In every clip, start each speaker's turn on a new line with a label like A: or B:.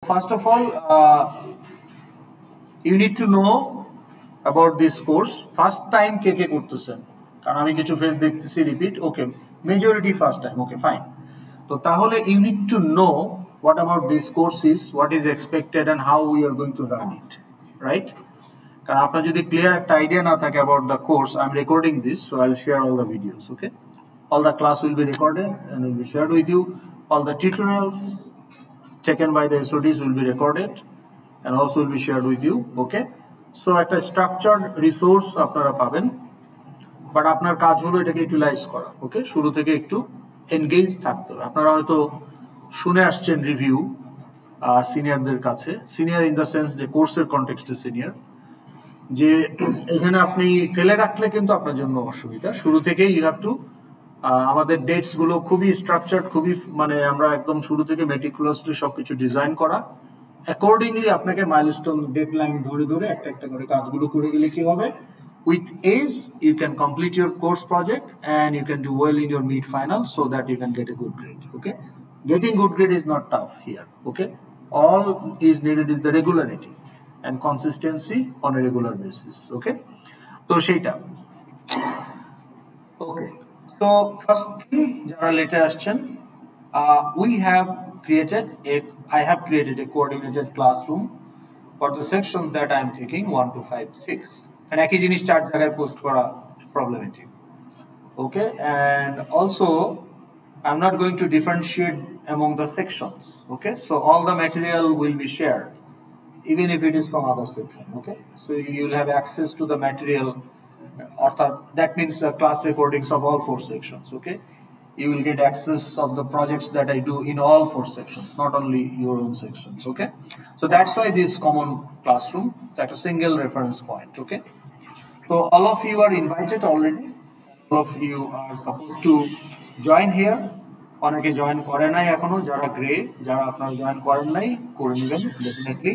A: first of all, you need to know about this course. First time কে কে করতেছেন, কারণ আমি কিছু ফেস দেখতেছি রিপিট। ওকে, মেজরিটি ফার্স্ট টাইম। ওকে, fine. তো তাহলে you need to know what about this course is, what is expected and how we are going to run it, right? কারণ আপনার যদি ক্লিয়ার একটা আইডিয়া না থাকে about the course, I'm recording this, so I'll share all the videos. Okay, all the class will be recorded and will be shared with you. All the tutorials taken by the SODs will be recorded and also will be shared with you. Okay, so একটা structured resource আপনারা পাবেন, but আপনার কাজ হলো এটাকে utilise করা। ওকে, শুরু থেকে একটু এনগেজ থাকতে হবে। আপনারা হয়তো শুনে আসছেন রিভিউ সিনিয়রদের কাছে, সিনিয়র ইন দ্য সেন্স যে কোর্সের কনটেক্সটে সিনিয়র, যে এখানে আপনি ফেলে রাখলে কিন্তু আপনার জন্য অসুবিধা। শুরু থেকেই ইউ হ্যাভ টু, আমাদের ডেটস গুলো খুবই স্ট্রাকচার্ড, খুবই মানে আমরা একদম শুরু থেকে মেটিকুলাসলি সবকিছু ডিজাইন করা। অ্যাকর্ডিংলি আপনাকে মাইলস্টোন ডেডলাইন ধরে ধরে একটা একটা করে কাজগুলো করে গেলে কি হবে, with ease you can complete your course project and you can do well in your mid final so that you can get a good grade. Okay, getting good grade is not tough here. Okay, all is needed is the regularity and consistency on a regular basis. Okay, তো সেইটা। Okay, so first thing jara later আসছেন, I have created a coordinated classroom for the sections that I am taking 1 to 5 6, and একই জিনিস চার জায়গায় post করা problematic. Okay, and also I'm not going to differentiate among the sections. Okay, so all the material will be shared even if it is from other section. Okay, so you will have access to the material, that means class recordings of all 4 sections. Okay, you will get access of the projects that I do in all 4 sections, not only your own sections. Okay, so that's why this common classroom, that a single reference point. Okay, so all of you are invited already, all of you are supposed to join here. অনেকে join করে নাই এখনো, যারা grey, যারা আপনারা join করেন নাই করে নেবেন ডেফিনেটলি।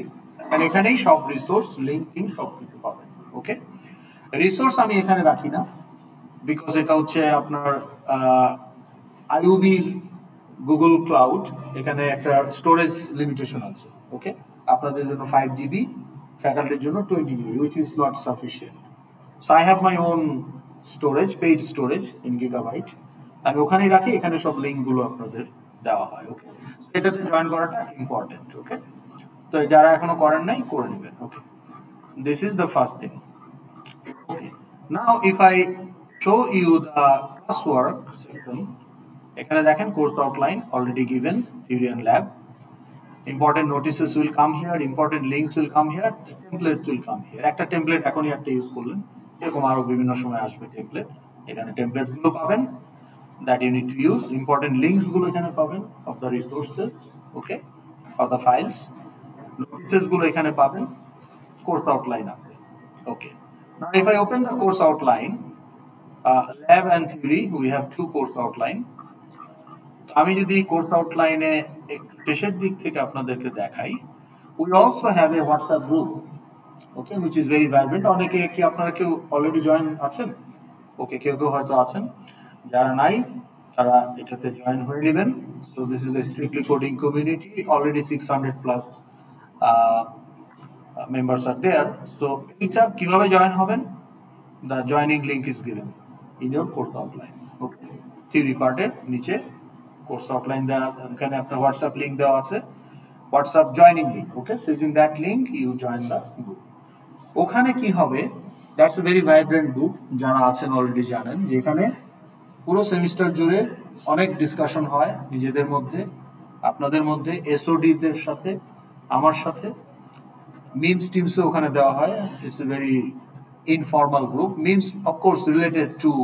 A: আর এখানেই সব রিসোর্স লিঙ্কিং সবকিছু পাবেন। ওকে, রিসোর্স আমি এখানে রাখি না, বিকজ এটা হচ্ছে আপনার আইইউবি গুগল ক্লাউড, এখানে একটা স্টোরেজ লিমিটেশন আছে। ওকে, আপনাদের জন্য 5 GB, ফ্যাকাল্টির জন্য 20 GB, which is not sufficient. So I have my own storage, paid storage in gigabyte. আমি ওখানেই রাখি, এখানে সব লিঙ্কগুলো আপনাদের দেওয়া হয়। ওকে, এটাতে জয়েন করাটা ইম্পর্টেন্ট। ওকে, তো যারা এখনো করেন নাই করে নেবেন। Okay, this is the first thing. Okay, now if I show you the class work section, এখানে দেখেন course outline already given, theory and lab, important notices will come here, important links will come here, templates will come here. একটা template এখনই একটা use করলেন, এরকম আরো বিভিন্ন সময় আসবে টেমপ্লেট। এখানে টেমপ্লেট গুলো পাবেন that you need to use, important links গুলো এখানে পাবেন of the resources, okay, of the files, notices গুলো এখানে পাবেন, course outline আছে। Okay, now if I open the course outline, lab and theory, we have 2 course outline. আমি যদি course আউটলাইনে শেষের দিক থেকে আপনাদেরকে দেখাই, we also have a WhatsApp group, okay, which is very vibrant. অনেকে কি আপনারা কেউ অলরেডি জয়েন আছেন? ওকে, কেউ কেউ হয়তো আছেন, যারা নাই তারা এটাতে জয়েন হয়ে নেবেন। So this is a strictly coding community, already 600 plus members are there. সো এটা কিভাবে জয়েন হবেন, the joining link is given in your course outline. Okay, theory পার্টের নিচে কোর্স আউটলাইন দেওয়া, এখানে আপনার হোয়াটসঅ্যাপ লিঙ্ক দেওয়া আছে, WhatsApp joining link. Okay, so using that link you join the group. ওখানে কি হবে, that's a very vibrant group, যারা আছেন অলরেডি জানেন যে এখানে পুরো সেমিস্টার জুড়ে অনেক ডিসকাশন হয় নিজেদের মধ্যে, আপনাদের মধ্যে, এসওডিদের সাথে, আমার সাথে, মিমস টিমসও ওখানে দেওয়া হয়। It's a very informal group, memes of course related to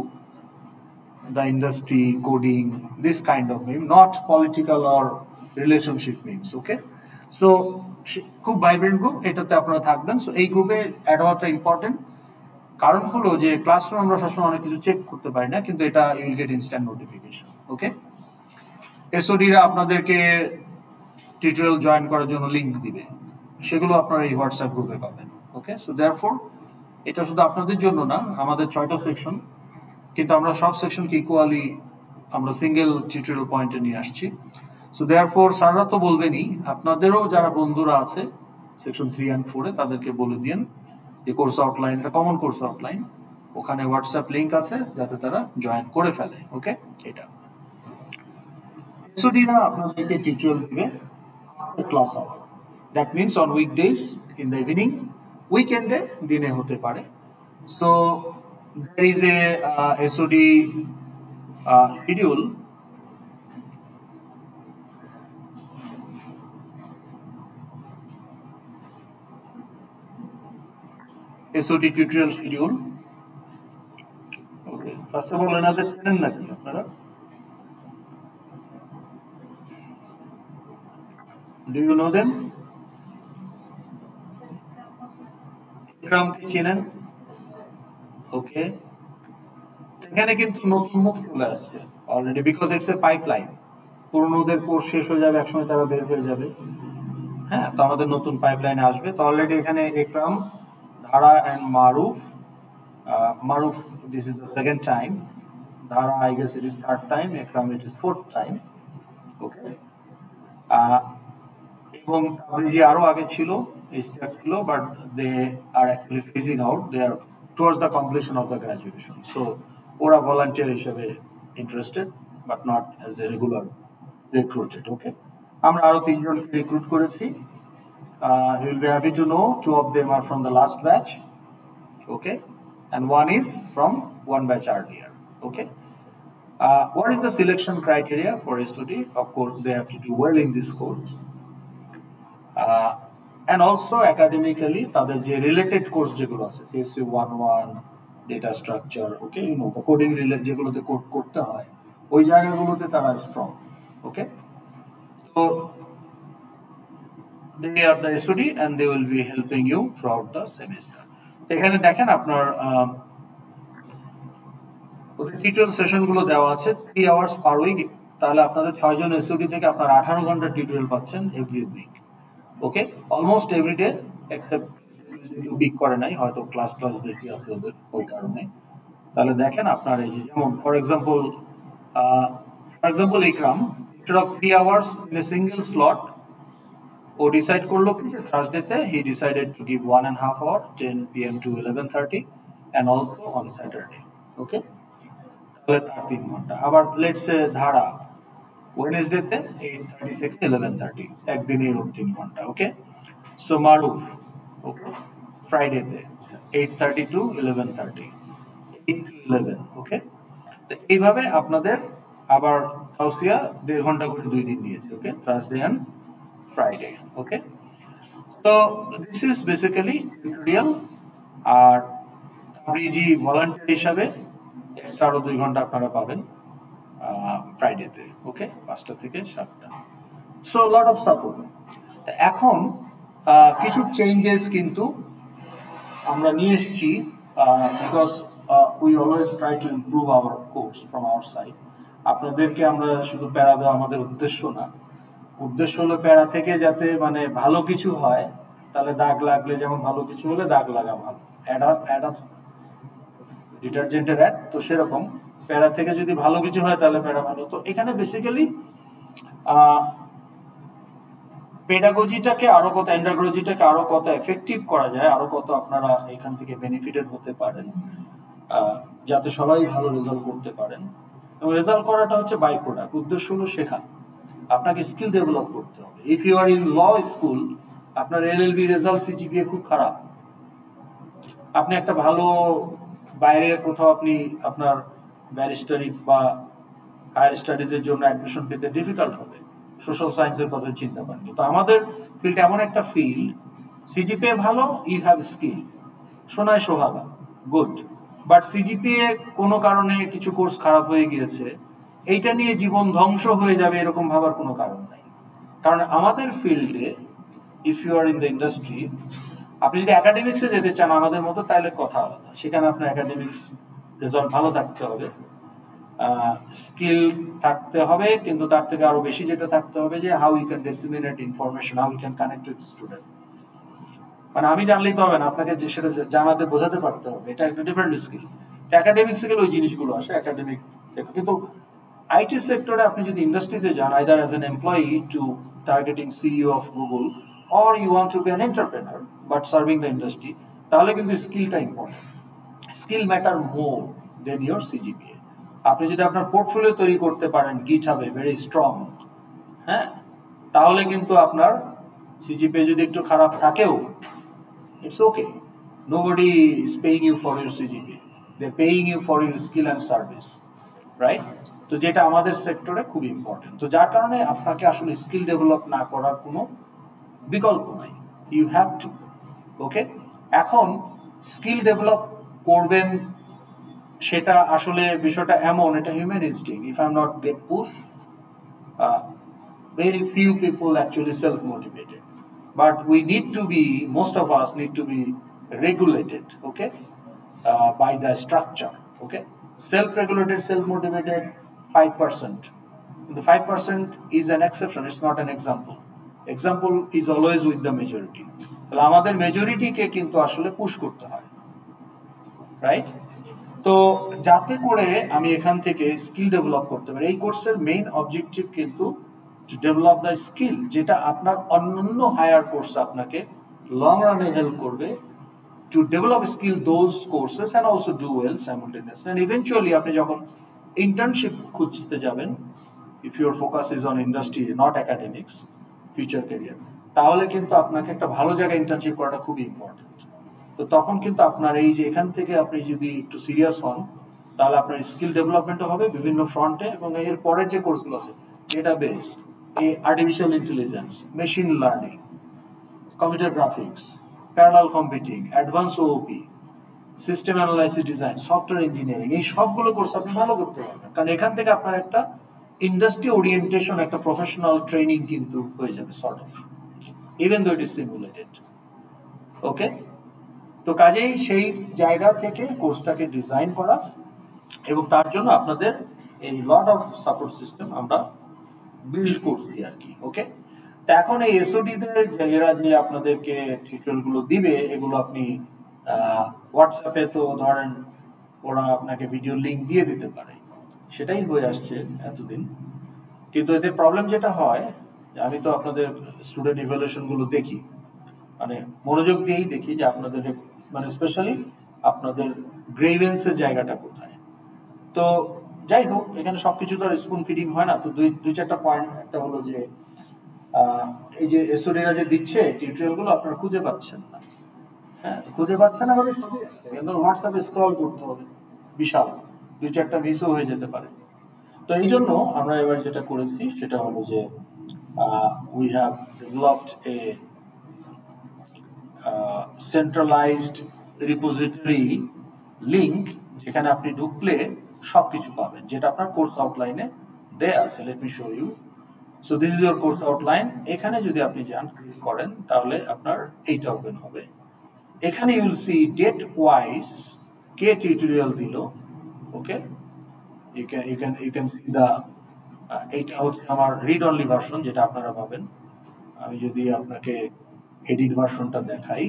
A: the industry, coding, this kind of meme, not political or relationship memes. Okay, so খুব ভাইব্রেন্ট গ্রুপ, এটাতে আপনারা থাকবেন। সো এই গ্রুপে অ্যাড হওয়াটা ইম্পর্টেন্ট, কারণ হলো যে ক্লাসরুম আমরা সবসময় অনেক কিছু চেক করতে পারি না, কিন্তু এটা you will get instant notification. Okay, এসওডিরা আপনাদেরকে টিউটোরিয়াল জয়েন করার জন্য লিংক দিবে, সেগুলো আপনারা এই হোয়াটসঅ্যাপ গ্রুপে পাবেন। ওকে, সো দেয়ারফর এটা শুধু আপনাদের জন্য না, আমাদের 6টা সেকশন, কিন্তু আমরা সব সেকশনকে ইকুয়ালি আমরা সিঙ্গেল টিউটোরিয়াল পয়েন্টে নিয়ে আসছি। সো দেয়ারফর স্যাররা তো বলবেনই, আপনাদেরও যারা বন্ধুরা আছে সেকশন 3 and 4 এ তাদেরকে বলে দিন যে কোর্স আউটলাইন, এটা কমন কোর্স আউটলাইন, ওখানে হোয়াটসঅ্যাপ লিংক আছে যাতে তারা জয়েন করে ফেলে। ওকে, এটা এসওডিরা আপনাদেরকে টিউটোরিয়াল দিবে class hour, that means on weekdays in the evening, উইকেন্ডে দিনে হতে পারে। So there is a SOD schedule SOD tutorial schedule. Okay, first of all another চেনেন নাকি আপনারা? Do you know them? ইকরাম কি চেনেন? ওকে, এখানে কিন্তু নতুন মুখ চলে আসছে already, because it's a pipeline. পুরনোদের কোর্স শেষ হয়ে যাবে, একসময় তারা বের হয়ে যাবে। হ্যাঁ, তো আমাদের নতুন পাইপলাইনে আসবে। তো অলরেডি এখানে Ikram, Dhara and Maruf, Maruf this is the second time, Dhara I guess it is third time, Ikram it is fourth time. Okay, এবং তাবরিজি আরো আগে ছিল, স্টার্ট ছিল, but they are actually phasing out, they are towards the completion of the graduation. So ওরা volunteer হিসেবে interested, but not as a regular recruited. Okay, আমরা আরো 3 জনকে রিক্রুট করেছি। You will be happy to know 2 of them are from the last batch. Okay, and one is from one batch earlier. Okay, what is the selection criteria for a student? Of course, they have to do well in this course, and also academically তাদের যে related course যেগুলো আছে, CSC 1-1, data structure, okay, you know the coding related যেগুলোতে code করতে হয়, ওই জায়গাগুলোতে তারা স্ট্রং। ওকে, তো they are the SOD and they will be helping you throughout the semester. এখানে দেখেন আপনার ওদের টিউটোরিয়াল সেশন গুলো দেওয়া আছে 3 hours per week, তাহলে আপনাদের 6 জন SOD থেকে আপনারা 18 ঘন্টা টিউটোরিয়াল পাচ্ছেন এভরি উইক। ওকে, অলমোস্ট এভরিডে, এক্সেপ্ট উইক করে নাই, হয়তো ক্লাস বেশি আছে ওদের ওই কারণে। তাহলে দেখেন আপনার এই যেমন for example Ikram, instead of 3 hours in a single slot, ও ডিসাইড করলো কি যে থার্সডেতে he decided to give 1.5 hour 10 PM to 11:30 and also on Saturday. ওকে, তাহলে তার 3 ঘন্টা। আবার লেটস সে ধারা ওয়েডনেসডেতে 8:30 থেকে 11:30, একদিনে ওর 3 ঘন্টা। ওকে, সো মারুফ, ওকে, ফ্রাইডেতে 8:30 to 11:30, 8 to 11। ওকে, তো এইভাবে আপনাদের আবার তাওসিয়া 1.5 ঘন্টা করে 2 দিন নিয়েছে। Okay, Thursday and Friday. Okay, so this is basically tutorial, আর তাবরিজি ভলান্টিয়ার হিসাবে একটা আরো 2 ঘন্টা আপনারা পাবেন ফ্রাইডেতে। ওকে, 5টা থেকে 7টা। So lot of support. এখন কিছু চেঞ্জেস কিন্তু আমরা নিয়ে এসেছি, because we always try to improve our course from our side. আপনাদেরকে আমরা শুধু প্যারা দেওয়া আমাদের উদ্দেশ্য না, উদ্দেশ্য হলো প্যারা থেকে যাতে মানে ভালো কিছু হয়। তাহলে দাগ লাগলে যেমন ভালো কিছু হলে দাগ লাগা ভালো, অ্যাড আছে ডিটারজেন্টের অ্যাড, তো সেরকম প্যারা থেকে যদি ভালো কিছু হয় তাহলে প্যারা ভালো। তো এখানে বেসিক্যালি পেডাগজিটাকে আরো কত, অ্যান্ডারগ্রজিটাকে আরো কত এফেক্টিভ করা যায়, আরো কত আপনারা এখান থেকে বেনিফিটেড হতে পারেন, যাতে সবাই ভালো রেজাল্ট করতে পারেন। এবং রেজাল্ট করাটা হচ্ছে বাই প্রোডাক্ট, উদ্দেশ্য হলো শেখা, আপনাকে স্কিল ডেভেলপ করতে হবে। If you are in law school, আপনার LLB রেজাল্ট সিজিপিএ খুব খারাপ, আপনি একটা ভালো বাইরে কোথাও আপনি আপনার ব্যারিস্টারি বা হায়ার স্টাডিজের জন্য অ্যাডমিশন পেতে ডিফিকাল্ট হবে। সোশ্যাল সায়েন্সের কথা চিন্তা করেন, তো আমাদের ফিল্ড এমন একটা ফিল্ড, সিজিপিএ ভালো, ইউ হ্যাভ স্কিল, শোনায় সোহাগা, গুড, বাট সিজিপিএ কোনো কারণে কিছু কোর্স খারাপ হয়ে গিয়েছে, এইটা নিয়ে জীবন ধ্বংস হয়ে যাবে এরকম ভাবার কোনো কারণ নাই। কারণ আমাদের ফিল্ডে, if you are in the industry, আপনি যদি একাডেমিক্সে যেতে চান আমাদের মতো, তাহলে কথা আলাদা, সেখানে আপনার একাডেমিক্স রেজাল্ট ভালো থাকতে হবে, স্কিল থাকতে হবে, কিন্তু তার থেকে আরো বেশি যেটা থাকতে হবে যে how you can disseminate information, how you can connect with student. মানে আমি জানলেই তো হবে না, আপনাকে সেটা জানাতে বোঝাতে পারতে হবে, এটা একটা ডিফারেন্ট স্কিল। একাডেমিক্সে গেলে ওই জিনিসগুলো আসে, একাডেমিক, কিন্তু আইটি সেক্টরে আপনি যদি ইন্ডাস্ট্রিতে যান, either as an employee to targeting CEO of Google, or you want to be an entrepreneur but serving the industry, তাহলে কিন্তু স্কিলটা important. Skill matter more than your CGPA. আপনি যদি আপনার পোর্টফোলিও তৈরি করতে পারেন গিটহাবে ভেরি স্ট্রং, হ্যাঁ, তাহলে কিন্তু আপনার সিজিপিএ যদি একটু খারাপ থাকেও, it's okay. Nobody is paying you for your CGPA. They're paying you for your skill and service, right? তো যেটা আমাদের সেক্টরে খুব ইম্পর্টেন্ট। তো যার কারণে আপনাকে আসলে স্কিল ডেভেলপ না করার কোনো বিকল্প নাই, ইউ হ্যাভ টু। ওকে, এখন স্কিল ডেভেলপ করবেন সেটা আসলে বিষয়টা এমন, এটা human instinct. If I am not get push, very few people actually self-motivated. But we need to be, most of us need to be regulated, okay, by the structure, okay. Self-regulated, self-motivated, 5%. The 5% is an exception, it's not an example. Example is always with the majority. তাহলে আমাদের মেজরিটিকে কিন্তু আসলে push করতে হয়, right? তো যাতে করে আমি এখান থেকে স্কিল ডেভেলপ করতে পারি। এই কোর্সের মেইন অবজেক্টিভ কিন্তু টু ডেভেলপ দ্য স্কিল, যেটা আপনার অন্যান্য হায়ার কোর্স আপনাকে লং রানে হেল্প করবে to develop skill those courses and also do well সাইমultaneously। And eventually আপনি যখন ইন্টার্নশিপ খুঁজতে যাবেন, if your focus is on industry not academics, future career, তাহলে কিন্তু আপনাকে একটা ভালো জায়গায় ইন্টার্নশিপ করাটা খুবই ইম্পর্টেন্ট। তো তখন কিন্তু আপনার এই যে এখান থেকে আপনি যদি একটু সিরিয়াস হন, তাহলে আপনার স্কিল ডেভেলপমেন্টও হবে বিভিন্ন ফ্রন্টে, এবং এর পরের যে কোর্সগুলো আছে, database, artificial intelligence, machine learning, computer graphics, parallel computing, advance OP, system analysis design, software engineering, এই সবগুলো কোর্স আপনি ভালো করতে পারবেন, কারণ এখান থেকে আপনার একটা ইন্ডাস্ট্রি ওরিয়েন্টেশন, একটা প্রফেশনাল ট্রেনিং কিন্তু হয়ে যাবে sort of, even though it is simulated. ওকে, তো কাজেই সেই জায়গা থেকে কোর্সটাকে ডিজাইন করা, এবং তার জন্য আপনাদের এই লট অফ সাপোর্ট সিস্টেম আমরা বিল্ড করছি আর কি। ওকে, তো এখন এই এসওডিদের এরা যে আপনাদেরকে টিউটোরিয়ালগুলো দিবে, এগুলো আপনি হোয়াটসঅ্যাপে তো ধরেন ওরা আপনাকে ভিডিও লিঙ্ক দিয়ে দিতে পারে, সেটাই হয়ে আসছে এতদিন। কিন্তু এতে প্রবলেম যেটা হয়, আমি তো আপনাদের স্টুডেন্ট ইভ্যালুয়েশনগুলো দেখি, মানে মনোযোগ দিয়েই দেখি যে আপনাদের মানে স্পেশালি আপনাদের গ্রেভেন্সের জায়গাটা কোথায়। তো যাই হোক, এখানে সবকিছু তো স্পুন ফিডিং হয় না। তো দুই চারটা পয়েন্ট, একটা হলো যে এই যে এসওডিরা যে দিচ্ছে টিউটোরিয়ালগুলো আপনারা খুঁজে পাচ্ছেন না। হ্যাঁ, খুঁজে পাচ্ছেন না মানে সবই আছে, কিন্তু হোয়াটসঅ্যাপে স্ক্রল করতে হবে, বিশাল দুই চারটা মিসও হয়ে যেতে পারে। তো এই জন্য আমরা এবার যেটা করেছি সেটা হলো যে we have developed A centralised repository link, যেখানে আপনি ঢুকলে সবকিছু পাবেন, যেটা আপনার কোর্স আউটলাইনে দেয়া আছে। Let me show you. So this is your course outline. এখানে যদি আপনি যান, ক্লিক করেন, তাহলে আপনার এইটা ওপেন হবে। এখানে ইউল সি ডেট ওয়াইজ কে টিউটোরিয়াল দিল। ওকে, you can see the এইটা হচ্ছে আমার রিড অনলি ভার্সন, যেটা আপনারা পাবেন। আমি যদি আপনাকে এডিট ভার্সনটা দেখাই,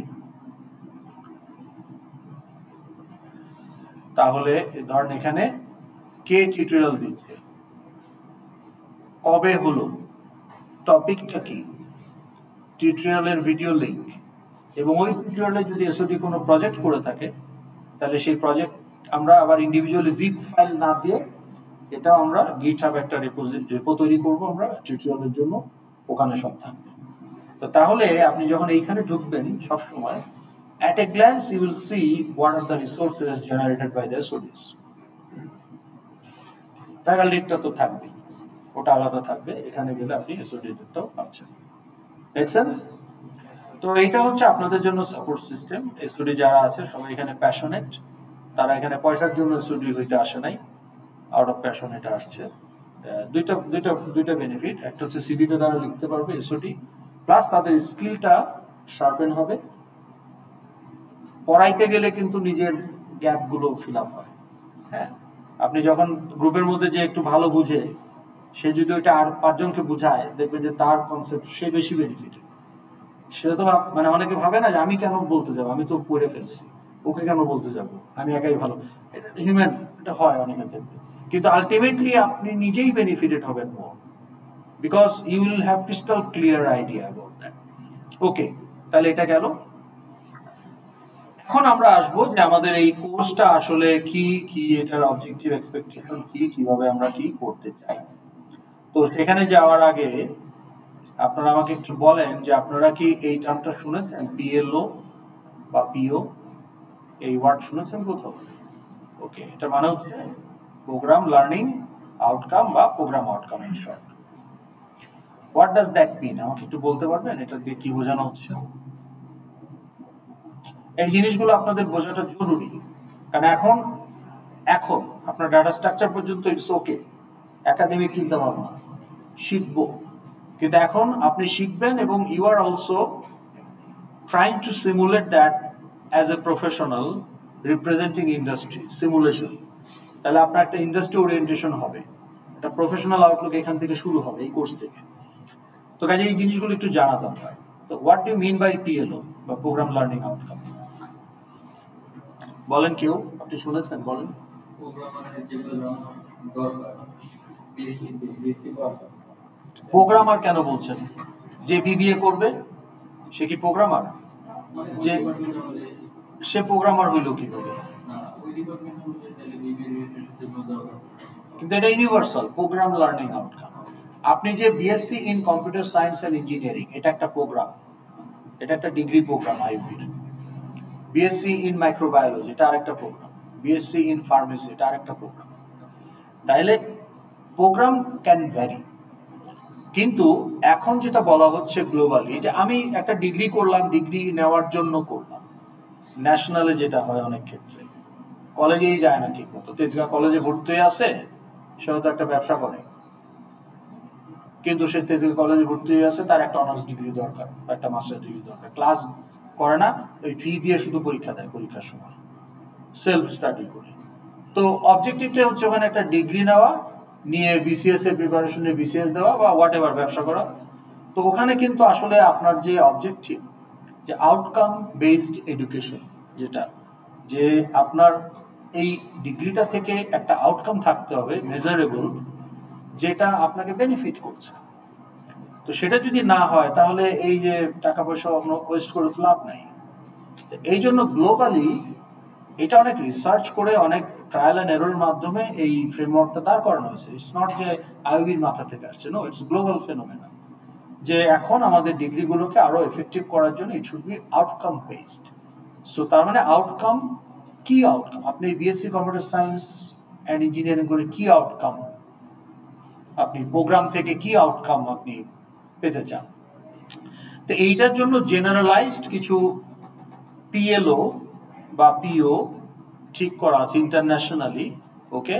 A: তাহলে ধরেন এখানে কে টিউটোরিয়াল দিচ্ছে, কবে হলো, টপিকটা কি, টিউটোরিয়ালের ভিডিও লিঙ্ক, এবং ওই টিউটোরিয়ালে যদি এসওডি কোনো প্রজেক্ট করে থাকে, তাহলে সেই প্রজেক্ট আমরা আবার ইন্ডিভিজুয়ালি জিপ ফাইল না দিয়ে, এটা আমরা গিটহাব একটা রেপো তৈরি করবো আমরা টিউটোরিয়ালের জন্য, ওখানে সব থাকবে। তো তাহলে আপনি যখন এইখানে ঢুকবেন, সবসময় at a glance you will see what are the resources generated by the SODs. ফ্যাকাল্টিটা তো থাকবেই, ওটা আলাদা থাকবে, এখানে গেলে আপনি এসওডিটাও পাচ্ছেন। Make sense? তো এইটা হচ্ছে আপনাদের জন্য সাপোর্ট সিস্টেম। এসওডি যারা আছে সবাই এখানে প্যাশনেট, তারা এখানে পয়সার জন্য এসওডি হইতে আসে নাই, আউট অফ প্যাশন এটা আসছে। দুইটা বেনিফিট, একটা হচ্ছে সিভিতে তারা লিখতে পারবে এসওডি, প্লাস তাদের স্কিলটা শার্পেন হবে। পড়াইতে গেলে কিন্তু নিজের গ্যাপগুলো ফিল আপ হয়। হ্যাঁ, আপনি যখন গ্রুপের মধ্যে যে একটু ভালো বুঝে, সে যদি ওইটা আর পাঁচজনকে বুঝায়, দেখবে যে তার কনসেপ্ট সে বেশি বেনিফিট। সেটা তো মানে অনেকে ভাবে না যে আমি কেন বলতে যাবো, আমি তো পড়ে ফেলছি, ওকে কেন বলতে যাবো, আমি একাই ভালো। এটা হিউম্যান, এটা হয় অনেকের ক্ষেত্রে। কিন্তু আলটিমেটলি আপনি নিজেই বেনিফিটেড হবেন more, because you will have crystal clear idea about that. Okay, তাহলে এটা গেল। এখন আমরা আসবো যে আমাদের এই কোর্সটা আসলে কি কি, এটার অবজেক্টিভ এক্সপেকটেশন কি, কিভাবে আমরা কি করতে চাই। তো সেখানে যাওয়ার আগে আপনারা আমাকে একটু বলেন যে আপনারা কি এই টার্মটা শুনেছেন, পিএলও বা পিও, এই ওয়ার্ড শুনেছেন কোথাও? ওকে, এটা মানে হচ্ছে প্রোগ্রাম লার্নিং আউটকাম বা program outcome in short. What does that mean? আমাকে একটু বলতে পারবেন এটা দিয়ে কি বোঝানো হচ্ছে? এই জিনিসগুলো আপনাদের বোঝাটা জরুরি, কারণ এখন এখন আপনার ডাটা স্ট্রাকচার পর্যন্ত ইটস ওকে, একাডেমিক চিন্তা ভাবনা শিখবো, কিন্তু এখন আপনি শিখবেন এবং you are also trying to simulate that as a professional representing industry simulation. তাহলে আপনার একটা ইন্ডাস্ট্রি ওরিয়েন্টেশন হবে, একটা প্রফেশনাল আউটলুক এখান থেকে শুরু হবে এই কোর্স থেকে। তো কাজে এই জিনিসগুলো একটু জানা দরকার। তো what do mean by PLO বা প্রোগ্রাম লার্নিং আউটকাম? বলেন, কেউ আপনি শুনেছেন? বলেন। প্রোগ্রামার কেন বলছেন? যে বিবিএ করবে সে কি প্রোগ্রামার? যে সে প্রোগ্রামার হইল কিভাবে? কিন্তু এটা ইউনিভার্সাল প্রোগ্রাম লার্নিং আউটকাম। আপনি যে BSc in computer science and engineering, এটা একটা প্রোগ্রাম, এটা একটা ডিগ্রি প্রোগ্রাম আইউবির। বিএসসি ইন মাইক্রোবায়োলজি, এটা আরেকটা প্রোগ্রাম। বিএসসি ইন ফার্মেসি, এটা আরেকটা প্রোগ্রাম। তাইলে প্রোগ্রাম ক্যান ভ্যারি, কিন্তু এখন যেটা বলা হচ্ছে গ্লোবালি যে আমি একটা ডিগ্রি করলাম, ডিগ্রি নেওয়ার জন্য করলাম, ন্যাশনালে যেটা হয় অনেক ক্ষেত্রে কলেজেই যায় না ঠিক মতো। তেজগাঁ কলেজে ভর্তি আছে, সে হয়তো একটা ব্যবসা করে, কিন্তু সে তেজগাঁ কলেজে ভর্তি হয়ে আছে, তার একটা অনার্স ডিগ্রি দরকার, একটা মাস্টার ডিগ্রি দরকার। ক্লাস করে না, ওই ফি দিয়ে শুধু পরীক্ষা দেয়, পরীক্ষার সময় সেলফ স্টাডি করে। তো অবজেক্টিভটা হচ্ছে ওখানে একটা ডিগ্রি নেওয়া, নিয়ে বিসিএস এর প্রিপারেশন নিয়ে বিসিএস দেওয়া বা হোয়াট এভার ব্যবসা করা। তো ওখানে কিন্তু আসলে আপনার যে অবজেক্টিভ, যে আউটকাম বেসড এডুকেশন, যেটা যে আপনার এই ডিগ্রিটা থেকে একটা আউটকাম থাকতে হবে মেজারেবল, যেটা আপনাকে বেনিফিট করছে। তো সেটা যদি না হয় তাহলে এই যে টাকা পয়সা ওয়েস্ট করে তো লাভ নাই। এই জন্য গ্লোবালি এটা অনেক রিসার্চ করে, অনেক ট্রায়াল অ্যান্ড এররের মাধ্যমে এই ফ্রেমওয়ার্কটা দাঁড় করানো হয়েছে। ইটস নট যে আইবির মাথা থেকে আসছে, নো, ইটস গ্লোবাল ফেনোমেনা। যে এখন আমাদের ডিগ্রিগুলোকে আরো এফেক্টিভ করার জন্য it should be outcome based. So তার মানে আউটকাম, কি আউটকাম? আপনি BSc computer science and engineering করে কি আউটকাম, আপনি প্রোগ্রাম থেকে কি আউটকাম আপনি পেতে চান? তো এইটার জন্য জেনারেলাইজড কিছু পিএলও বা পিও ঠিক করা আছে ইন্টারন্যাশনালি। ওকে,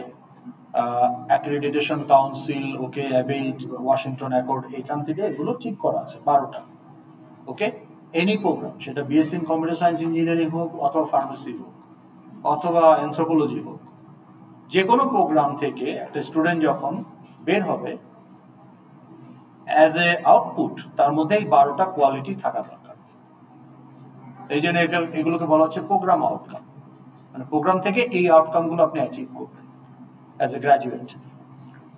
A: অ্যাক্রেডিটেশন কাউন্সিল, ওকে, অ্যাবেট, ওয়াশিংটন অ্যাকর্ড, এখান থেকে এগুলো ঠিক করা আছে 12টা। ওকে, এনি প্রোগ্রাম, সেটা BSc in computer science engineering হোক, অথবা ফার্মেসি হোক, অথবা অ্যানথ্রোপোলজি হোক, যে কোনো প্রোগ্রাম থেকে একটা স্টুডেন্ট যখন বের হবে, অ্যাজ এ আউটপুট তার মধ্যে এই 12টা কোয়ালিটি থাকা দরকার। এই জন্য এগুলোকে বলা হচ্ছে প্রোগ্রাম আউটকাম, মানে প্রোগ্রাম থেকে এই আউটকামগুলো আপনি অ্যাচিভ করবেন as a graduate.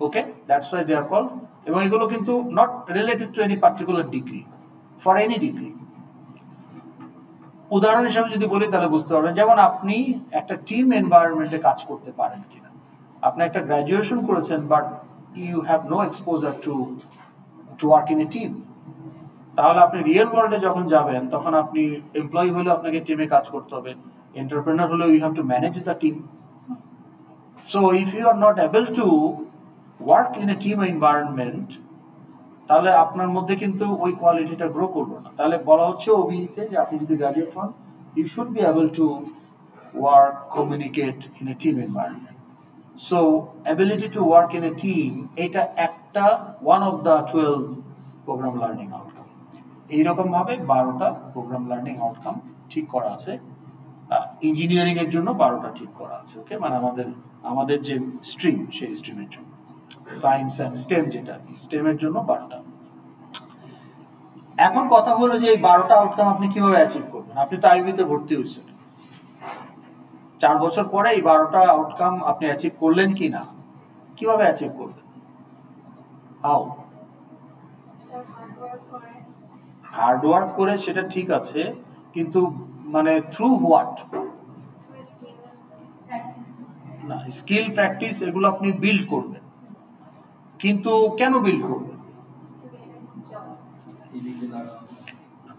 A: Okay, that's why they are called. এবং এগুলো কিন্তু not related to any particular degree, for any degree. উদাহরণ হিসেবে যদি বলি তাহলে বুঝতে পারবেন, যেমন আপনি একটা টিম এনভায়রনমেন্টে কাজ করতে পারেন কিনা। আপনি একটা গ্র্যাজুয়েশন করেছেন, but you have no exposure to work in a team. তাহলে আপনি রিয়েল ওয়ার্ল্ডে যখন যাবেন, তখন আপনি এমপ্লয়ি হলে আপনাকে টিমে কাজ করতে হবে, এন্টারপ্রেনার হলে you have to manage the team. So if you are not able to work in a team environment, তাহলে আপনার মধ্যে কিন্তু ওই কোয়ালিটিটা গ্রো করবে না। তাহলে বলা হচ্ছে ওবিইতে যে আপনি যদি গ্রাজুয়েট হন, you should be able to work, communicate in a team environment. So ability to work in a team, এটা একটা one of the 12 program learning outcome. এইরকম ভাবে 12টা প্রোগ্রাম লার্নিং আউটকাম ঠিক করা আছে। ইঞ্জিনিয়ারিং এর জন্য 12টা ঠিক করা আছে। ওকে, মানে আমাদের যে স্ট্রিম, সেই স্ট্রিমের জন্য, সায়েন্স অ্যান্ড স্টেম, যেটা স্টেমের জন্য 12টা। এখন কথা হলো যে এই 12টা আউটকাম আপনি কিভাবে অ্যাচিভ করবেন? আপনি তো আইবিতে ভর্তি হয়েছেন, 4 বছর পরে এই 12টা আউটকাম আপনি অ্যাচিভ করলেন কি না, কিভাবে অ্যাচিভ করবেন? হাউ? হার্ড ওয়ার্ক করে সেটা ঠিক আছে, কিন্তু মানে থ্রু হোয়াট? না, স্কিল প্র্যাকটিস এগুলো আপনি বিল্ড করবেন, কিন্তু কেন বিল্ড করবেন?